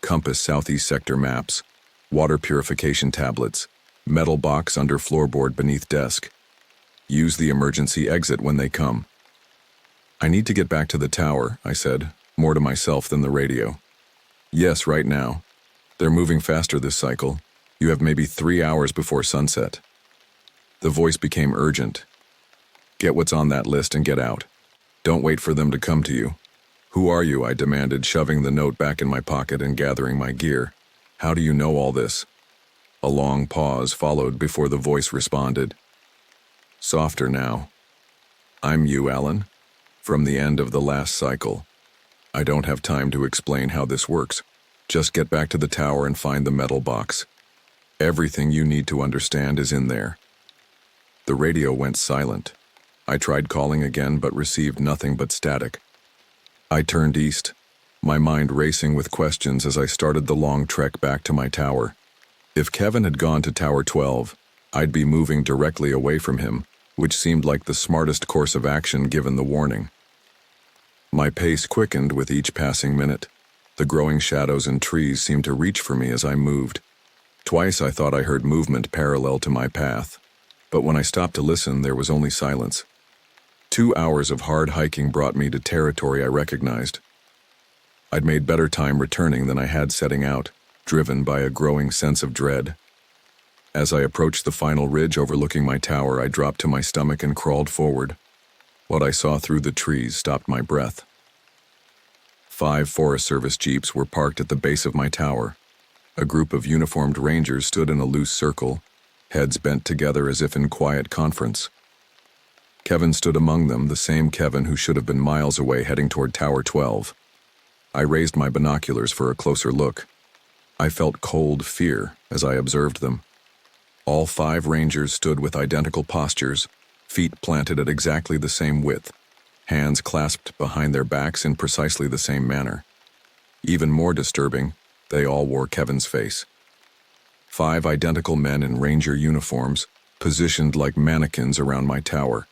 Compass southeast sector maps. Water purification tablets. Metal box under floorboard beneath desk. Use the emergency exit when they come. I need to get back to the tower, I said, more to myself than the radio. Yes, right now. They're moving faster this cycle. You have maybe 3 hours before sunset. The voice became urgent. Get what's on that list and get out. Don't wait for them to come to you. Who are you? I demanded, shoving the note back in my pocket and gathering my gear. How do you know all this? A long pause followed before the voice responded. Softer now. I'm you, Alan. From the end of the last cycle. I don't have time to explain how this works. Just get back to the tower and find the metal box. Everything you need to understand is in there. The radio went silent. I tried calling again but received nothing but static. I turned east, my mind racing with questions as I started the long trek back to my tower. If Kevin had gone to Tower 12, I'd be moving directly away from him, which seemed like the smartest course of action given the warning. My pace quickened with each passing minute. The growing shadows and trees seemed to reach for me as I moved. Twice I thought I heard movement parallel to my path, but when I stopped to listen, there was only silence. 2 hours of hard hiking brought me to territory I recognized. I'd made better time returning than I had setting out, driven by a growing sense of dread. As I approached the final ridge overlooking my tower, I dropped to my stomach and crawled forward. What I saw through the trees stopped my breath. 5 Forest Service jeeps were parked at the base of my tower. A group of uniformed rangers stood in a loose circle, heads bent together as if in quiet conference. Kevin stood among them, the same Kevin who should have been miles away heading toward Tower 12. I raised my binoculars for a closer look. I felt cold fear as I observed them. All 5 rangers stood with identical postures, feet planted at exactly the same width, hands clasped behind their backs in precisely the same manner. Even more disturbing, they all wore Kevin's face. 5 identical men in ranger uniforms, positioned like mannequins around my tower.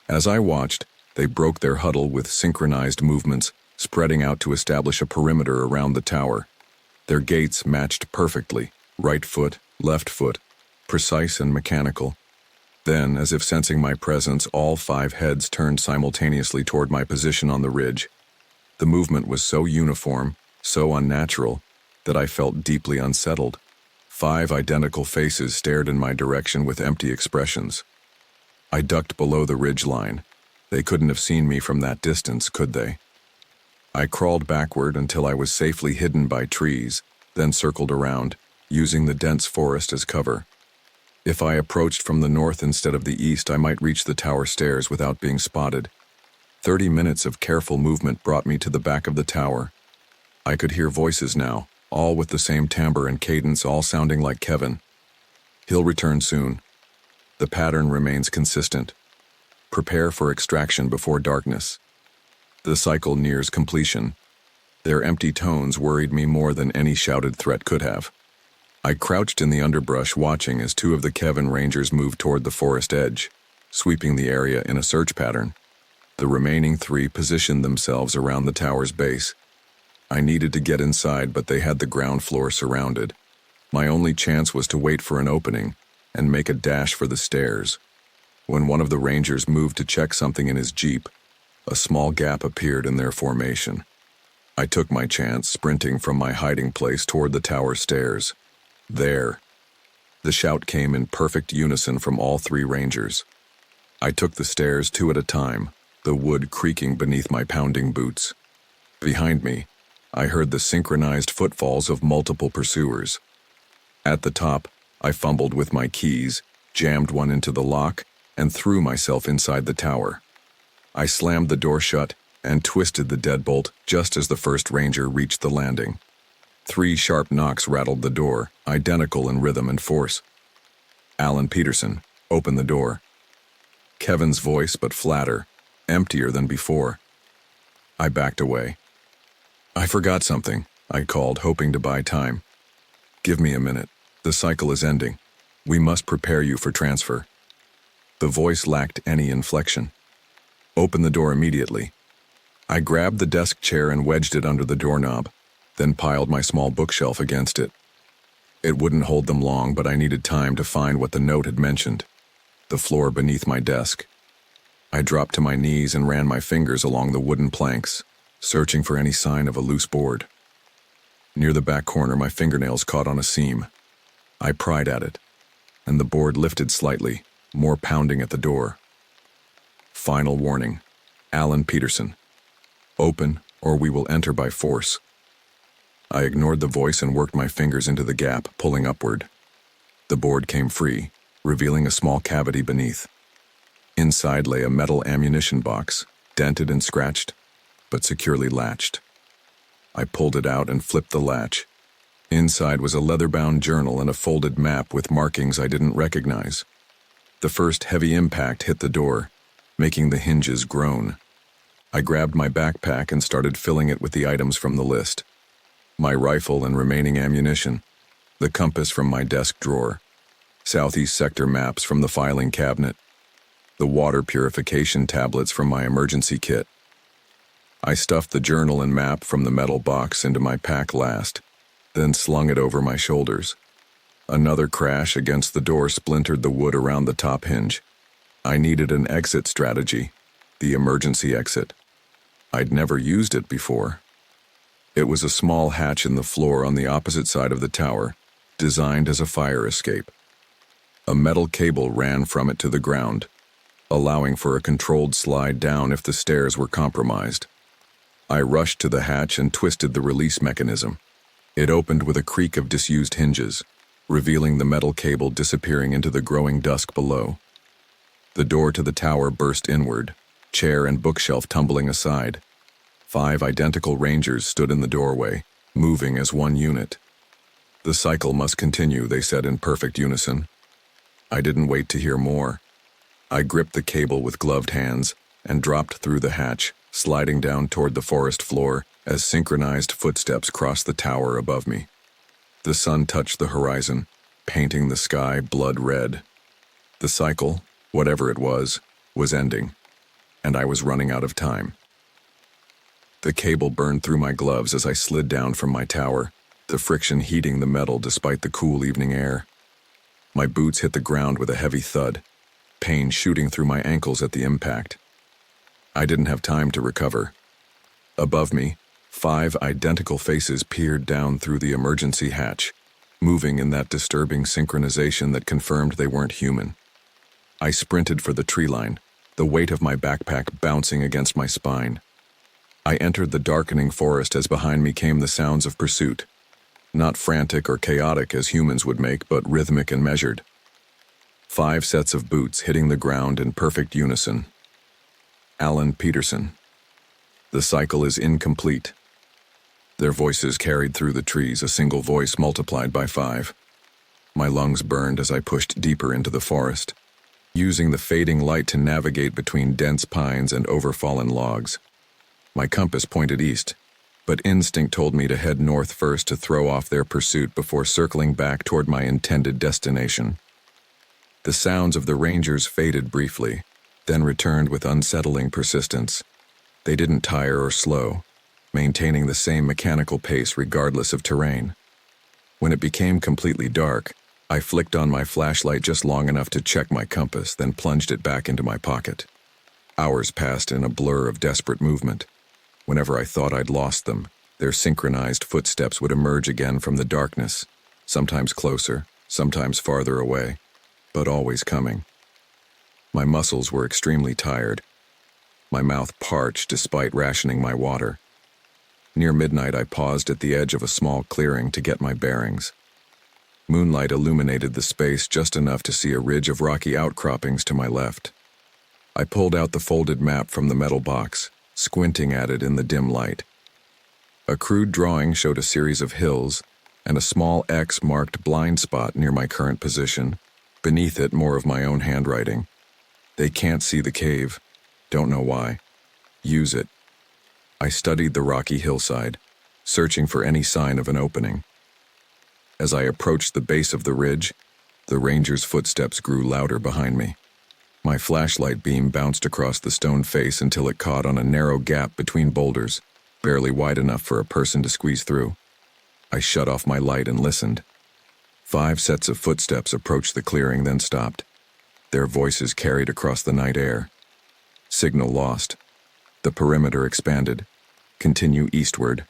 As I watched, they broke their huddle with synchronized movements, spreading out to establish a perimeter around the tower. Their gaits matched perfectly, right foot, left foot, precise and mechanical. Then, as if sensing my presence, all 5 heads turned simultaneously toward my position on the ridge. The movement was so uniform, so unnatural, that I felt deeply unsettled. 5 identical faces stared in my direction with empty expressions. I ducked below the ridge line. They couldn't have seen me from that distance, could they? I crawled backward until I was safely hidden by trees, then circled around, using the dense forest as cover. If I approached from the north instead of the east, I might reach the tower stairs without being spotted. 30 minutes of careful movement brought me to the back of the tower. I could hear voices now, all with the same timbre and cadence, all sounding like Kevin. He'll return soon. The pattern remains consistent. Prepare for extraction before darkness. The cycle nears completion. Their empty tones worried me more than any shouted threat could have. I crouched in the underbrush watching as 2 of the Kevin Rangers moved toward the forest edge, sweeping the area in a search pattern. The remaining 3 positioned themselves around the tower's base. I needed to get inside, but they had the ground floor surrounded. My only chance was to wait for an opening and make a dash for the stairs. When one of the Rangers moved to check something in his jeep, a small gap appeared in their formation. I took my chance, sprinting from my hiding place toward the tower stairs. There. The shout came in perfect unison from all 3 Rangers. I took the stairs 2 at a time, the wood creaking beneath my pounding boots. Behind me, I heard the synchronized footfalls of multiple pursuers. At the top, I fumbled with my keys, jammed one into the lock, and threw myself inside the tower. I slammed the door shut and twisted the deadbolt just as the first Ranger reached the landing. 3 sharp knocks rattled the door, identical in rhythm and force. Alan Peterson opened the door. Kevin's voice, but flatter, emptier than before. I backed away. I forgot something, I called, hoping to buy time. Give me a minute. The cycle is ending. We must prepare you for transfer. The voice lacked any inflection. Open the door immediately. I grabbed the desk chair and wedged it under the doorknob, then piled my small bookshelf against it. It wouldn't hold them long, but I needed time to find what the note had mentioned. The floor beneath my desk. I dropped to my knees and ran my fingers along the wooden planks, searching for any sign of a loose board. Near the back corner, my fingernails caught on a seam. I pried at it, and the board lifted slightly, more pounding at the door. Final warning. Alan Peterson. Open, or we will enter by force. I ignored the voice and worked my fingers into the gap, pulling upward. The board came free, revealing a small cavity beneath. Inside lay a metal ammunition box, dented and scratched, but securely latched. I pulled it out and flipped the latch. Inside was a leather-bound journal and a folded map with markings I didn't recognize. The first heavy impact hit the door, making the hinges groan. I grabbed my backpack and started filling it with the items from the list. My rifle and remaining ammunition, the compass from my desk drawer, Southeast Sector maps from the filing cabinet, the water purification tablets from my emergency kit. I stuffed the journal and map from the metal box into my pack last, then slung it over my shoulders. Another crash against the door splintered the wood around the top hinge. I needed an exit strategy, the emergency exit. I'd never used it before. It was a small hatch in the floor on the opposite side of the tower, designed as a fire escape. A metal cable ran from it to the ground, allowing for a controlled slide down if the stairs were compromised. I rushed to the hatch and twisted the release mechanism. It opened with a creak of disused hinges, revealing the metal cable disappearing into the growing dusk below. The door to the tower burst inward, chair and bookshelf tumbling aside. 5 identical rangers stood in the doorway, moving as one unit. The cycle must continue, they said in perfect unison. I didn't wait to hear more. I gripped the cable with gloved hands and dropped through the hatch, sliding down toward the forest floor as synchronized footsteps crossed the tower above me. The sun touched the horizon, painting the sky blood red. The cycle, whatever it was ending, and I was running out of time. The cable burned through my gloves as I slid down from my tower, the friction heating the metal despite the cool evening air. My boots hit the ground with a heavy thud, pain shooting through my ankles at the impact. I didn't have time to recover. Above me, 5 identical faces peered down through the emergency hatch, moving in that disturbing synchronization that confirmed they weren't human. I sprinted for the tree line, the weight of my backpack bouncing against my spine. I entered the darkening forest as behind me came the sounds of pursuit. Not frantic or chaotic as humans would make, but rhythmic and measured. 5 sets of boots hitting the ground in perfect unison. Alan Peterson. The cycle is incomplete. Their voices carried through the trees, a single voice multiplied by 5. My lungs burned as I pushed deeper into the forest, using the fading light to navigate between dense pines and overfallen logs. My compass pointed east, but instinct told me to head north first to throw off their pursuit before circling back toward my intended destination. The sounds of the rangers faded briefly, then returned with unsettling persistence. They didn't tire or slow, maintaining the same mechanical pace regardless of terrain. When it became completely dark, I flicked on my flashlight just long enough to check my compass, then plunged it back into my pocket. Hours passed in a blur of desperate movement. Whenever I thought I'd lost them, their synchronized footsteps would emerge again from the darkness, sometimes closer, sometimes farther away, but always coming. My muscles were extremely tired. My mouth parched despite rationing my water. Near midnight, I paused at the edge of a small clearing to get my bearings. Moonlight illuminated the space just enough to see a ridge of rocky outcroppings to my left. I pulled out the folded map from the metal box, squinting at it in the dim light. A crude drawing showed a series of hills, and a small X marked blind spot near my current position. Beneath it, more of my own handwriting. They can't see the cave. Don't know why. Use it. I studied the rocky hillside, searching for any sign of an opening. As I approached the base of the ridge, the ranger's footsteps grew louder behind me. My flashlight beam bounced across the stone face until it caught on a narrow gap between boulders, barely wide enough for a person to squeeze through. I shut off my light and listened. 5 sets of footsteps approached the clearing, then stopped. Their voices carried across the night air. Signal lost. The perimeter expanded. Continue eastward.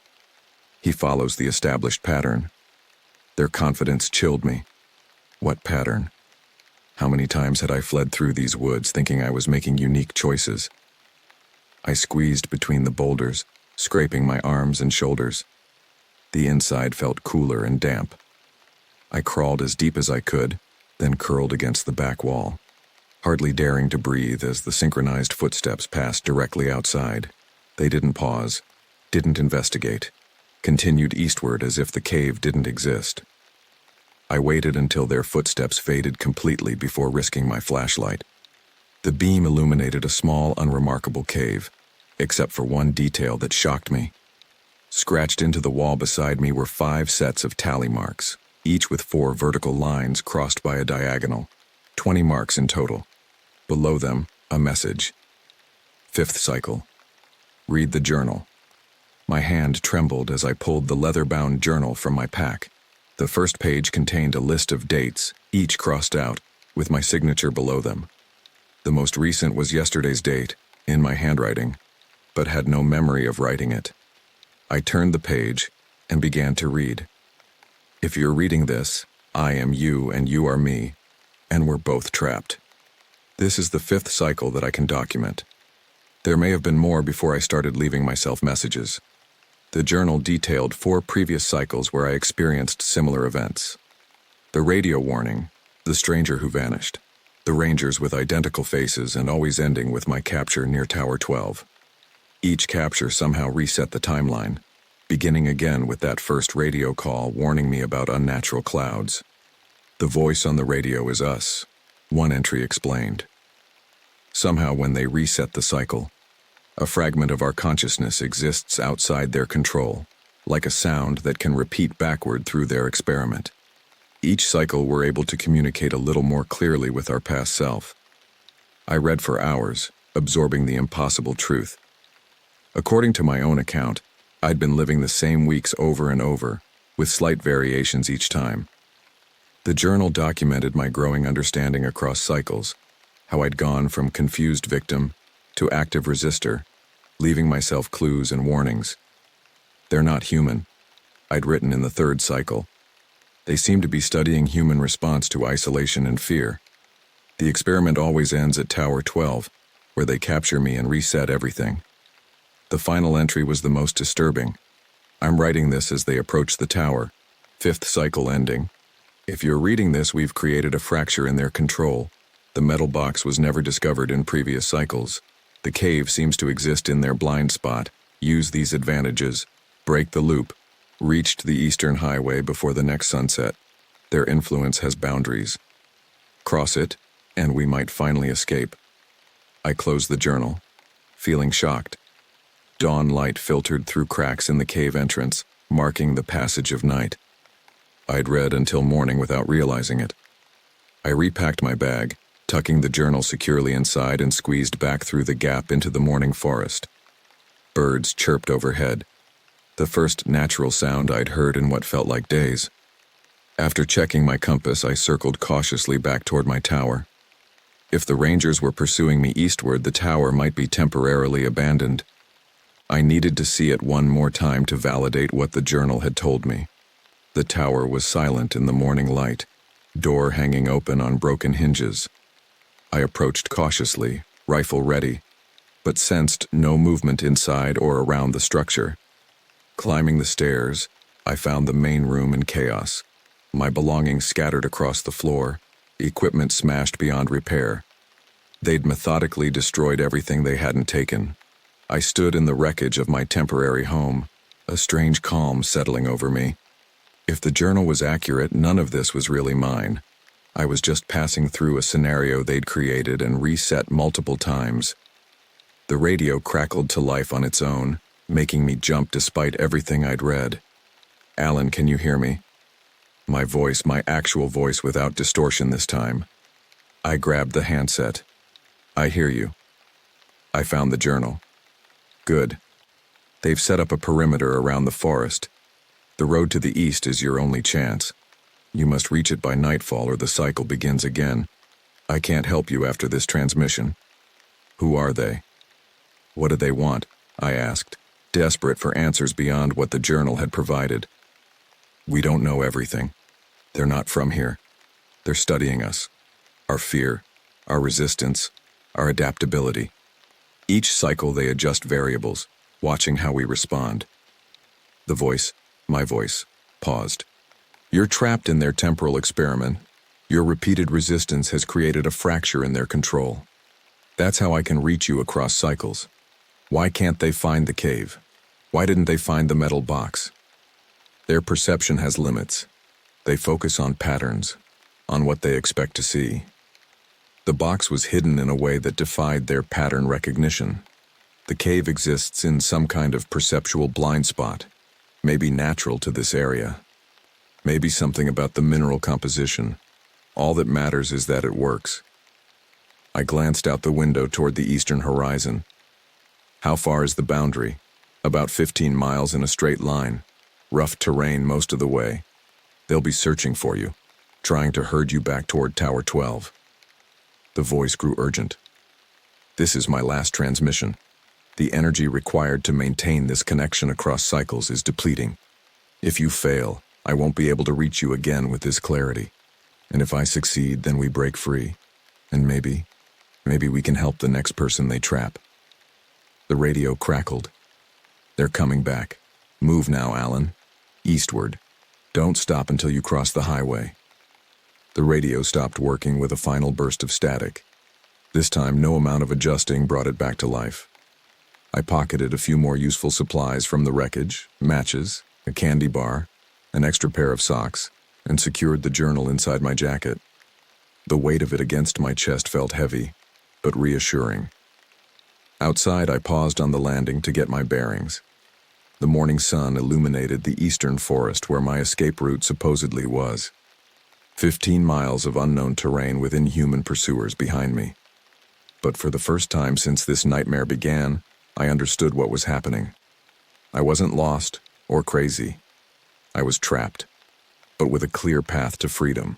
He follows the established pattern. Their confidence chilled me. What pattern? How many times had I fled through these woods thinking I was making unique choices? I squeezed between the boulders, scraping my arms and shoulders. The inside felt cooler and damp. I crawled as deep as I could, then curled against the back wall, hardly daring to breathe as the synchronized footsteps passed directly outside. They didn't pause, didn't investigate, continued eastward as if the cave didn't exist. I waited until their footsteps faded completely before risking my flashlight. The beam illuminated a small, unremarkable cave, except for one detail that shocked me. Scratched into the wall beside me were 5 sets of tally marks, each with 4 vertical lines crossed by a diagonal, 20 marks in total. Below them, a message. 5th cycle. Read the journal. My hand trembled as I pulled the leather-bound journal from my pack. The first page contained a list of dates, each crossed out, with my signature below them. The most recent was yesterday's date, in my handwriting, but had no memory of writing it. I turned the page and began to read. If you're reading this, I am you and you are me, and we're both trapped. This is the 5th cycle that I can document. There may have been more before I started leaving myself messages. The journal detailed 4 previous cycles where I experienced similar events. The radio warning, the stranger who vanished, the rangers with identical faces and always ending with my capture near Tower 12. Each capture somehow reset the timeline, beginning again with that first radio call warning me about unnatural clouds. The voice on the radio is us, one entry explained. Somehow when they reset the cycle, a fragment of our consciousness exists outside their control, like a sound that can repeat backward through their experiment. Each cycle we're able to communicate a little more clearly with our past self. I read for hours, absorbing the impossible truth. According to my own account, I'd been living the same weeks over and over, with slight variations each time. The journal documented my growing understanding across cycles, how I'd gone from confused victim to active resistor, leaving myself clues and warnings. They're not human, I'd written in the 3rd cycle. They seem to be studying human response to isolation and fear. The experiment always ends at Tower 12, where they capture me and reset everything. The final entry was the most disturbing. I'm writing this as they approach the tower, 5th cycle ending. If you're reading this, we've created a fracture in their control. The metal box was never discovered in previous cycles. The cave seems to exist in their blind spot. Use these advantages. Break the loop. Reached the eastern highway before the next sunset. Their influence has boundaries. Cross it, and we might finally escape. I closed the journal, feeling shocked. Dawn light filtered through cracks in the cave entrance, marking the passage of night. I'd read until morning without realizing it. I repacked my bag, tucking the journal securely inside and squeezed back through the gap into the morning forest. Birds chirped overhead, the first natural sound I'd heard in what felt like days. After checking my compass, I circled cautiously back toward my tower. If the rangers were pursuing me eastward, the tower might be temporarily abandoned. I needed to see it one more time to validate what the journal had told me. The tower was silent in the morning light, door hanging open on broken hinges. I approached cautiously, rifle ready, but sensed no movement inside or around the structure. Climbing the stairs, I found the main room in chaos. My belongings scattered across the floor, equipment smashed beyond repair. They'd methodically destroyed everything they hadn't taken. I stood in the wreckage of my temporary home, a strange calm settling over me. If the journal was accurate, none of this was really mine. I was just passing through a scenario they'd created and reset multiple times. The radio crackled to life on its own, making me jump despite everything I'd read. "Alan, can you hear me?" My voice, my actual voice without distortion this time. I grabbed the handset. "I hear you. I found the journal." "Good. They've set up a perimeter around the forest. The road to the east is your only chance. You must reach it by nightfall or the cycle begins again. I can't help you after this transmission." "Who are they? What do they want?" I asked, desperate for answers beyond what the journal had provided. "We don't know everything. They're not from here. They're studying us. Our fear, our resistance, our adaptability. Each cycle they adjust variables, watching how we respond." The voice, my voice, paused. "You're trapped in their temporal experiment. Your repeated resistance has created a fracture in their control. That's how I can reach you across cycles. Why can't they find the cave? Why didn't they find the metal box? Their perception has limits. They focus on patterns, on what they expect to see. The box was hidden in a way that defied their pattern recognition. The cave exists in some kind of perceptual blind spot, maybe natural to this area. Maybe something about the mineral composition. All that matters is that it works." I glanced out the window toward the eastern horizon. "How far is the boundary?" "About 15 miles in a straight line. Rough terrain most of the way. They'll be searching for you, trying to herd you back toward Tower 12. The voice grew urgent. "This is my last transmission. The energy required to maintain this connection across cycles is depleting. If you fail, I won't be able to reach you again with this clarity. And if I succeed, then we break free. And maybe we can help the next person they trap." The radio crackled. "They're coming back. Move now, Alan. Eastward. Don't stop until you cross the highway." The radio stopped working with a final burst of static. This time, no amount of adjusting brought it back to life. I pocketed a few more useful supplies from the wreckage, matches, a candy bar, an extra pair of socks, and secured the journal inside my jacket. The weight of it against my chest felt heavy, but reassuring. Outside, I paused on the landing to get my bearings. The morning sun illuminated the eastern forest where my escape route supposedly was. 15 miles of unknown terrain with inhuman pursuers behind me. But for the first time since this nightmare began, I understood what was happening. I wasn't lost or crazy. I was trapped, but with a clear path to freedom.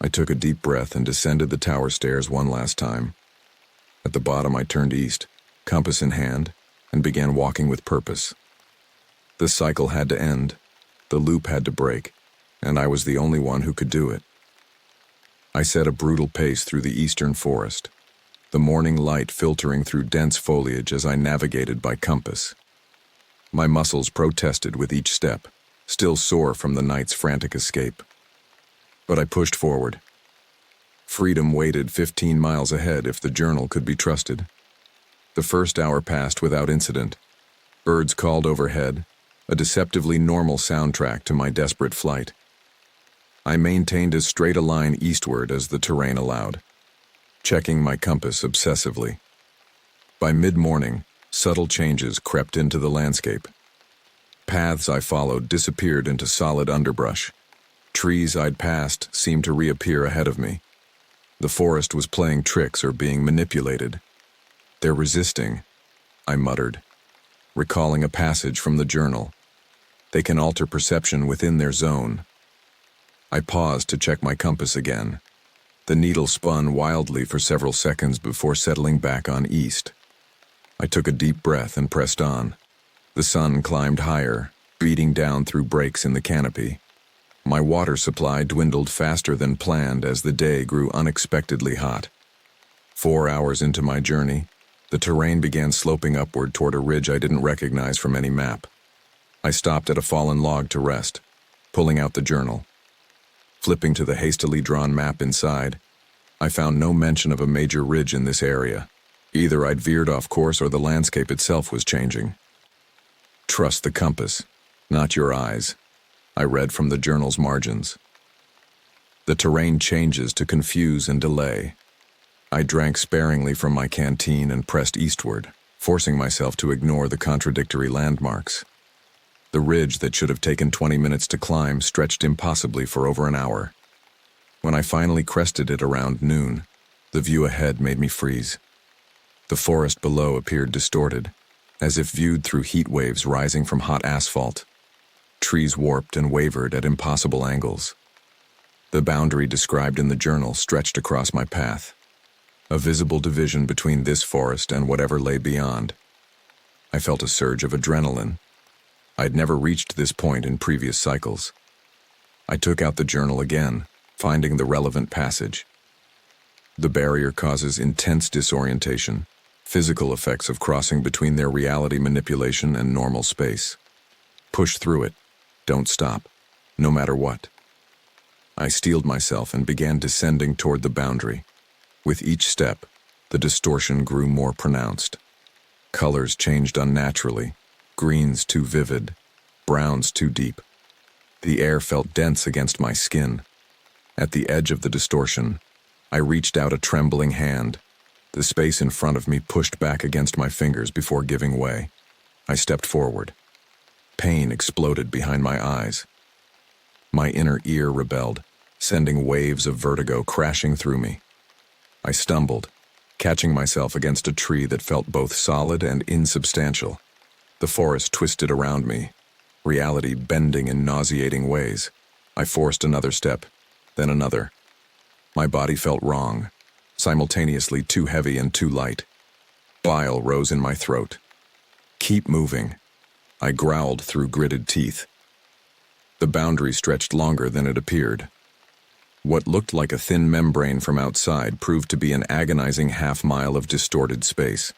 I took a deep breath and descended the tower stairs one last time. At the bottom, I turned east, compass in hand, and began walking with purpose. The cycle had to end, the loop had to break, and I was the only one who could do it. I set a brutal pace through the eastern forest, the morning light filtering through dense foliage as I navigated by compass. My muscles protested with each step, still sore from the night's frantic escape. But I pushed forward. Freedom waited 15 miles ahead if the journal could be trusted. The first hour passed without incident. Birds called overhead, a deceptively normal soundtrack to my desperate flight. I maintained as straight a line eastward as the terrain allowed, checking my compass obsessively. By mid-morning, subtle changes crept into the landscape. Paths I followed disappeared into solid underbrush. Trees I'd passed seemed to reappear ahead of me. The forest was playing tricks or being manipulated. "They're resisting," I muttered, recalling a passage from the journal. "They can alter perception within their zone." I paused to check my compass again. The needle spun wildly for several seconds before settling back on east. I took a deep breath and pressed on. The sun climbed higher, beating down through breaks in the canopy. My water supply dwindled faster than planned as the day grew unexpectedly hot. 4 hours into my journey, the terrain began sloping upward toward a ridge I didn't recognize from any map. I stopped at a fallen log to rest, pulling out the journal. Flipping to the hastily drawn map inside, I found no mention of a major ridge in this area. Either I'd veered off course or the landscape itself was changing. "Trust the compass, not your eyes," I read from the journal's margins. The terrain changes to confuse and delay. I drank sparingly from my canteen and pressed eastward, forcing myself to ignore the contradictory landmarks. The ridge that should have taken 20 minutes to climb stretched impossibly for over an hour. When I finally crested it around noon, the view ahead made me freeze. The forest below appeared distorted, as if viewed through heat waves rising from hot asphalt. Trees warped and wavered at impossible angles. The boundary described in the journal stretched across my path, a visible division between this forest and whatever lay beyond. I felt a surge of adrenaline. I'd never reached this point in previous cycles. I took out the journal again, finding the relevant passage. The barrier causes intense disorientation, physical effects of crossing between their reality manipulation and normal space. Push through it. Don't stop, no matter what. I steeled myself and began descending toward the boundary. With each step, the distortion grew more pronounced. Colors changed unnaturally, greens too vivid, browns too deep. The air felt dense against my skin. At the edge of the distortion, I reached out a trembling hand. The space in front of me pushed back against my fingers before giving way. I stepped forward. Pain exploded behind my eyes. My inner ear rebelled, sending waves of vertigo crashing through me. I stumbled, catching myself against a tree that felt both solid and insubstantial. The forest twisted around me, reality bending in nauseating ways. I forced another step, then another. My body felt wrong, simultaneously too heavy and too light. Bile rose in my throat. Keep moving, I growled through gritted teeth. The boundary stretched longer than it appeared. What looked like a thin membrane from outside proved to be an agonizing half-mile of distorted space.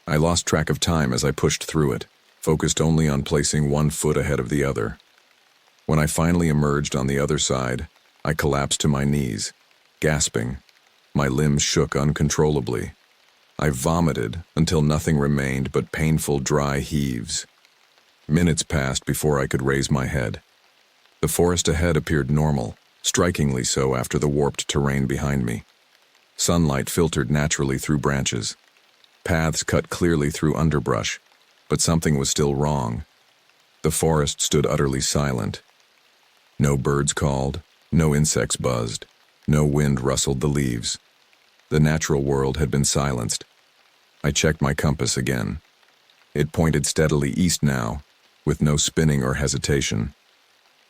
I lost track of time as I pushed through it, focused only on placing one foot ahead of the other. When I finally emerged on the other side, I collapsed to my knees, gasping. My limbs shook uncontrollably. I vomited until nothing remained but painful dry heaves. Minutes passed before I could raise my head. The forest ahead appeared normal, strikingly so after the warped terrain behind me. Sunlight filtered naturally through branches. Paths cut clearly through underbrush, but something was still wrong. The forest stood utterly silent. No birds called, no insects buzzed, no wind rustled the leaves. The natural world had been silenced. I checked my compass again. It pointed steadily east now, with no spinning or hesitation.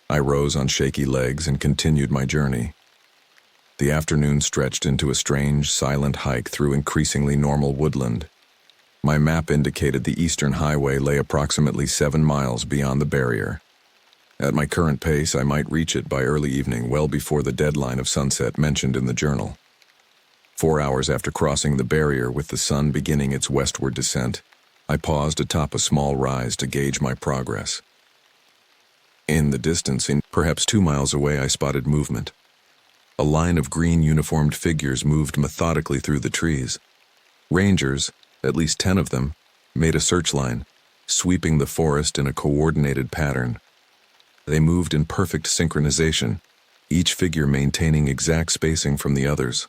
I rose on shaky legs and continued my journey. The afternoon stretched into a strange, silent hike through increasingly normal woodland. My map indicated the eastern highway lay approximately 7 miles beyond the barrier. At my current pace, I might reach it by early evening, well before the deadline of sunset mentioned in the journal. 4 hours after crossing the barrier with the sun beginning its westward descent, I paused atop a small rise to gauge my progress. In the distance, perhaps 2 miles away, I spotted movement. A line of green uniformed figures moved methodically through the trees. Rangers, at least 10 of them, made a search line, sweeping the forest in a coordinated pattern. They moved in perfect synchronization, each figure maintaining exact spacing from the others.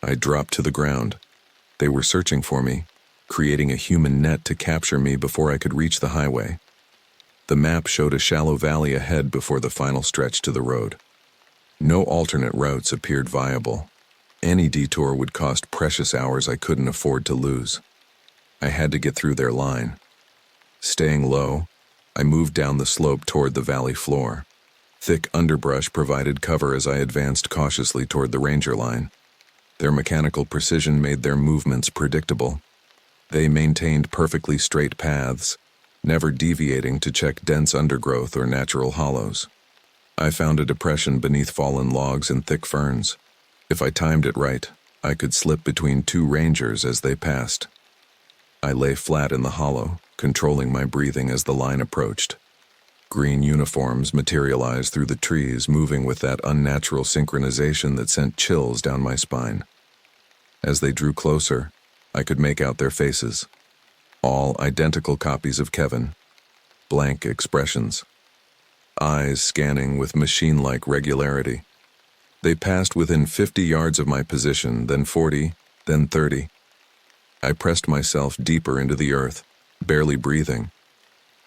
I dropped to the ground. They were searching for me, creating a human net to capture me before I could reach the highway. The map showed a shallow valley ahead before the final stretch to the road. No alternate routes appeared viable. Any detour would cost precious hours I couldn't afford to lose. I had to get through their line. Staying low, I moved down the slope toward the valley floor. Thick underbrush provided cover as I advanced cautiously toward the ranger line. Their mechanical precision made their movements predictable. They maintained perfectly straight paths, never deviating to check dense undergrowth or natural hollows. I found a depression beneath fallen logs and thick ferns. If I timed it right, I could slip between 2 rangers as they passed. I lay flat in the hollow, controlling my breathing as the line approached. Green uniforms materialized through the trees, moving with that unnatural synchronization that sent chills down my spine. As they drew closer, I could make out their faces. All identical copies of Kevin. Blank expressions. Eyes scanning with machine-like regularity. They passed within 50 yards of my position, then 40, then 30. I pressed myself deeper into the earth, barely breathing.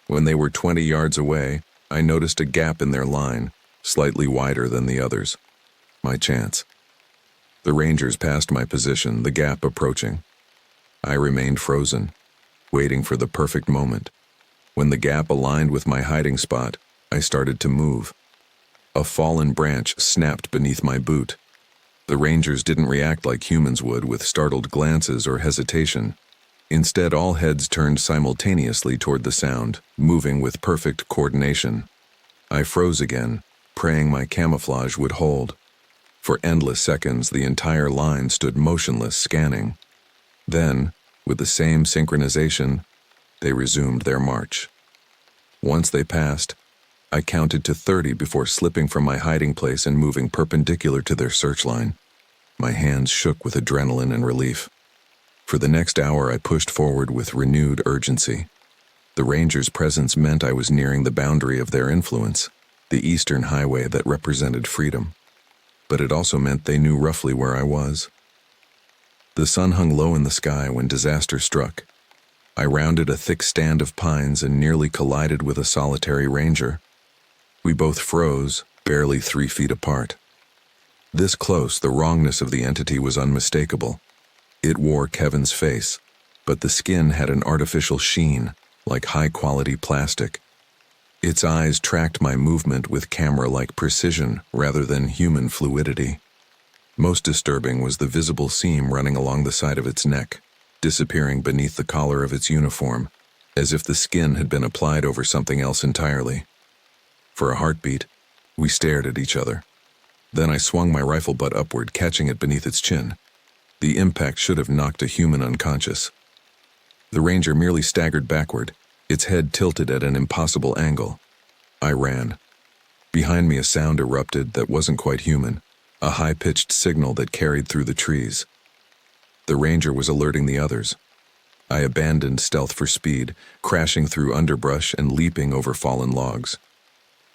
When they were 20 yards away, I noticed a gap in their line, slightly wider than the others. My chance. The Rangers passed my position, the gap approaching. I remained frozen, waiting for the perfect moment. When the gap aligned with my hiding spot, I started to move. A fallen branch snapped beneath my boot. The Rangers didn't react like humans would, with startled glances or hesitation. Instead, all heads turned simultaneously toward the sound, moving with perfect coordination. I froze again, praying my camouflage would hold. For endless seconds, the entire line stood motionless, scanning. Then, with the same synchronization, they resumed their march. Once they passed, I counted to 30 before slipping from my hiding place and moving perpendicular to their search line. My hands shook with adrenaline and relief. For the next hour, I pushed forward with renewed urgency. The Rangers' presence meant I was nearing the boundary of their influence, the eastern highway that represented freedom. But it also meant they knew roughly where I was. The sun hung low in the sky when disaster struck. I rounded a thick stand of pines and nearly collided with a solitary ranger. We both froze, barely 3 feet apart. This close, the wrongness of the entity was unmistakable. It wore Kevin's face, but the skin had an artificial sheen, like high-quality plastic. Its eyes tracked my movement with camera-like precision rather than human fluidity. Most disturbing was the visible seam running along the side of its neck, disappearing beneath the collar of its uniform, as if the skin had been applied over something else entirely. For a heartbeat, we stared at each other. Then I swung my rifle butt upward, catching it beneath its chin. The impact should have knocked a human unconscious. The Ranger merely staggered backward, its head tilted at an impossible angle. I ran. Behind me, a sound erupted that wasn't quite human, a high-pitched signal that carried through the trees. The Ranger was alerting the others. I abandoned stealth for speed, crashing through underbrush and leaping over fallen logs.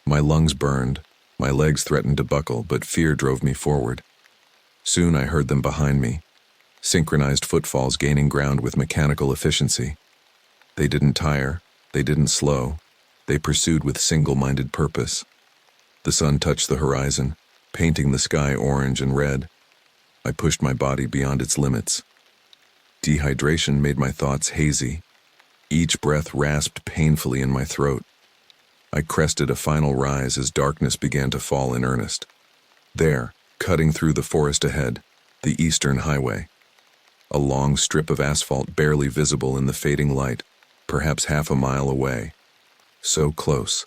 My lungs burned, my legs threatened to buckle, but fear drove me forward. Soon I heard them behind me, synchronized footfalls gaining ground with mechanical efficiency. They didn't tire, they didn't slow, they pursued with single-minded purpose. The sun touched the horizon, painting the sky orange and red. I pushed my body beyond its limits. Dehydration made my thoughts hazy. Each breath rasped painfully in my throat. I crested a final rise as darkness began to fall in earnest. There, cutting through the forest ahead, the eastern highway. A long strip of asphalt barely visible in the fading light, perhaps half a mile away. So close.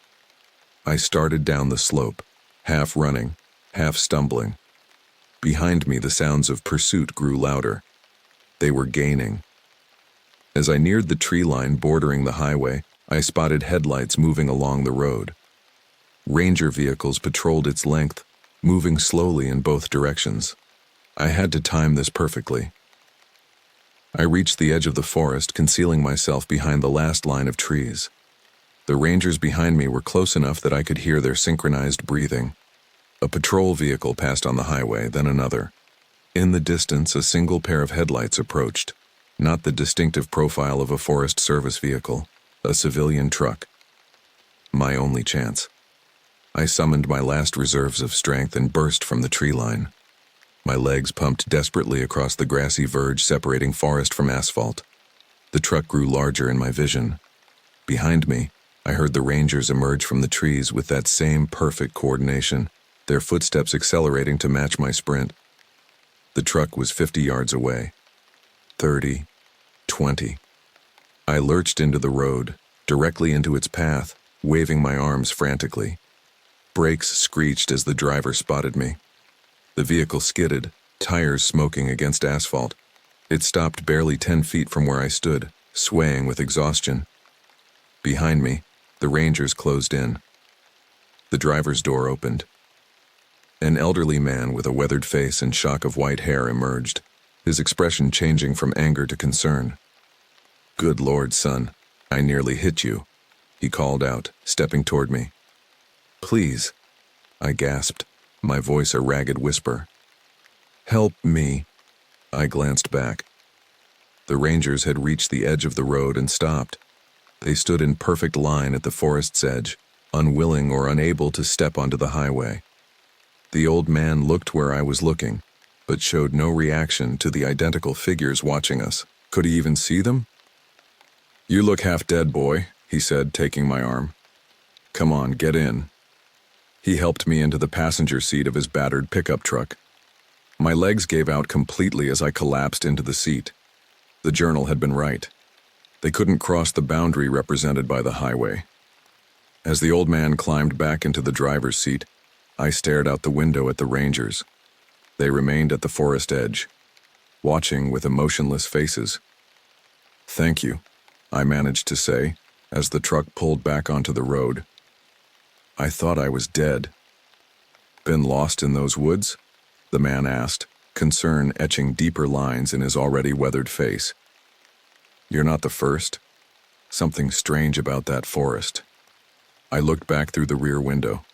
I started down the slope, half running, half stumbling. Behind me, the sounds of pursuit grew louder. They were gaining. As I neared the tree line bordering the highway, I spotted headlights moving along the road. Ranger vehicles patrolled its length, moving slowly in both directions. I had to time this perfectly. I reached the edge of the forest, concealing myself behind the last line of trees. The Rangers behind me were close enough that I could hear their synchronized breathing. A patrol vehicle passed on the highway, then another. In the distance, a single pair of headlights approached, not the distinctive profile of a Forest Service vehicle, a civilian truck. My only chance. I summoned my last reserves of strength and burst from the tree line. My legs pumped desperately across the grassy verge separating forest from asphalt. The truck grew larger in my vision. Behind me, I heard the Rangers emerge from the trees with that same perfect coordination, their footsteps accelerating to match my sprint. The truck was 50 yards away. 30, 20. I lurched into the road, directly into its path, waving my arms frantically. Brakes screeched as the driver spotted me. The vehicle skidded, tires smoking against asphalt. It stopped barely 10 feet from where I stood, swaying with exhaustion. Behind me, the Rangers closed in. The driver's door opened. An elderly man with a weathered face and shock of white hair emerged, his expression changing from anger to concern. "Good Lord, son, I nearly hit you," he called out, stepping toward me. "Please," I gasped, my voice a ragged whisper. "Help me." I glanced back. The rangers had reached the edge of the road and stopped. They stood in perfect line at the forest's edge, unwilling or unable to step onto the highway. The old man looked where I was looking, but showed no reaction to the identical figures watching us. Could he even see them? "You look half dead, boy," he said, taking my arm. "Come on, get in." He helped me into the passenger seat of his battered pickup truck. My legs gave out completely as I collapsed into the seat. The journal had been right. They couldn't cross the boundary represented by the highway. As the old man climbed back into the driver's seat, I stared out the window at the rangers. They remained at the forest edge, watching with emotionless faces. "Thank you," I managed to say, as the truck pulled back onto the road. I thought I was dead. "Been lost in those woods?" the man asked, concern etching deeper lines in his already weathered face. "You're not the first. Something strange about that forest." I looked back through the rear window.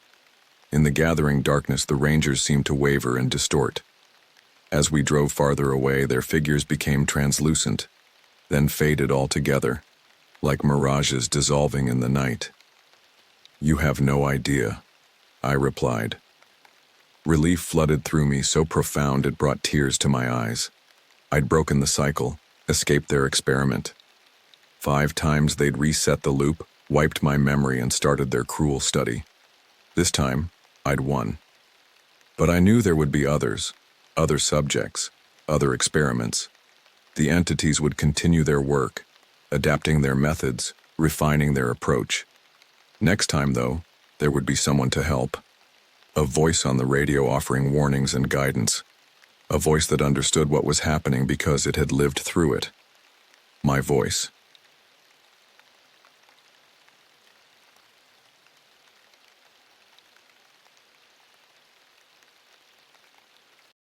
In the gathering darkness, the rangers seemed to waver and distort. As we drove farther away, their figures became translucent, then faded altogether, like mirages dissolving in the night. "You have no idea," I replied. Relief flooded through me so profound it brought tears to my eyes. I'd broken the cycle, escaped their experiment. 5 times they'd reset the loop, wiped my memory, and started their cruel study. This time, I'd won. But I knew there would be others, other subjects, other experiments. The entities would continue their work, adapting their methods, refining their approach. Next time, though, there would be someone to help. A voice on the radio offering warnings and guidance. A voice that understood what was happening because it had lived through it. My voice.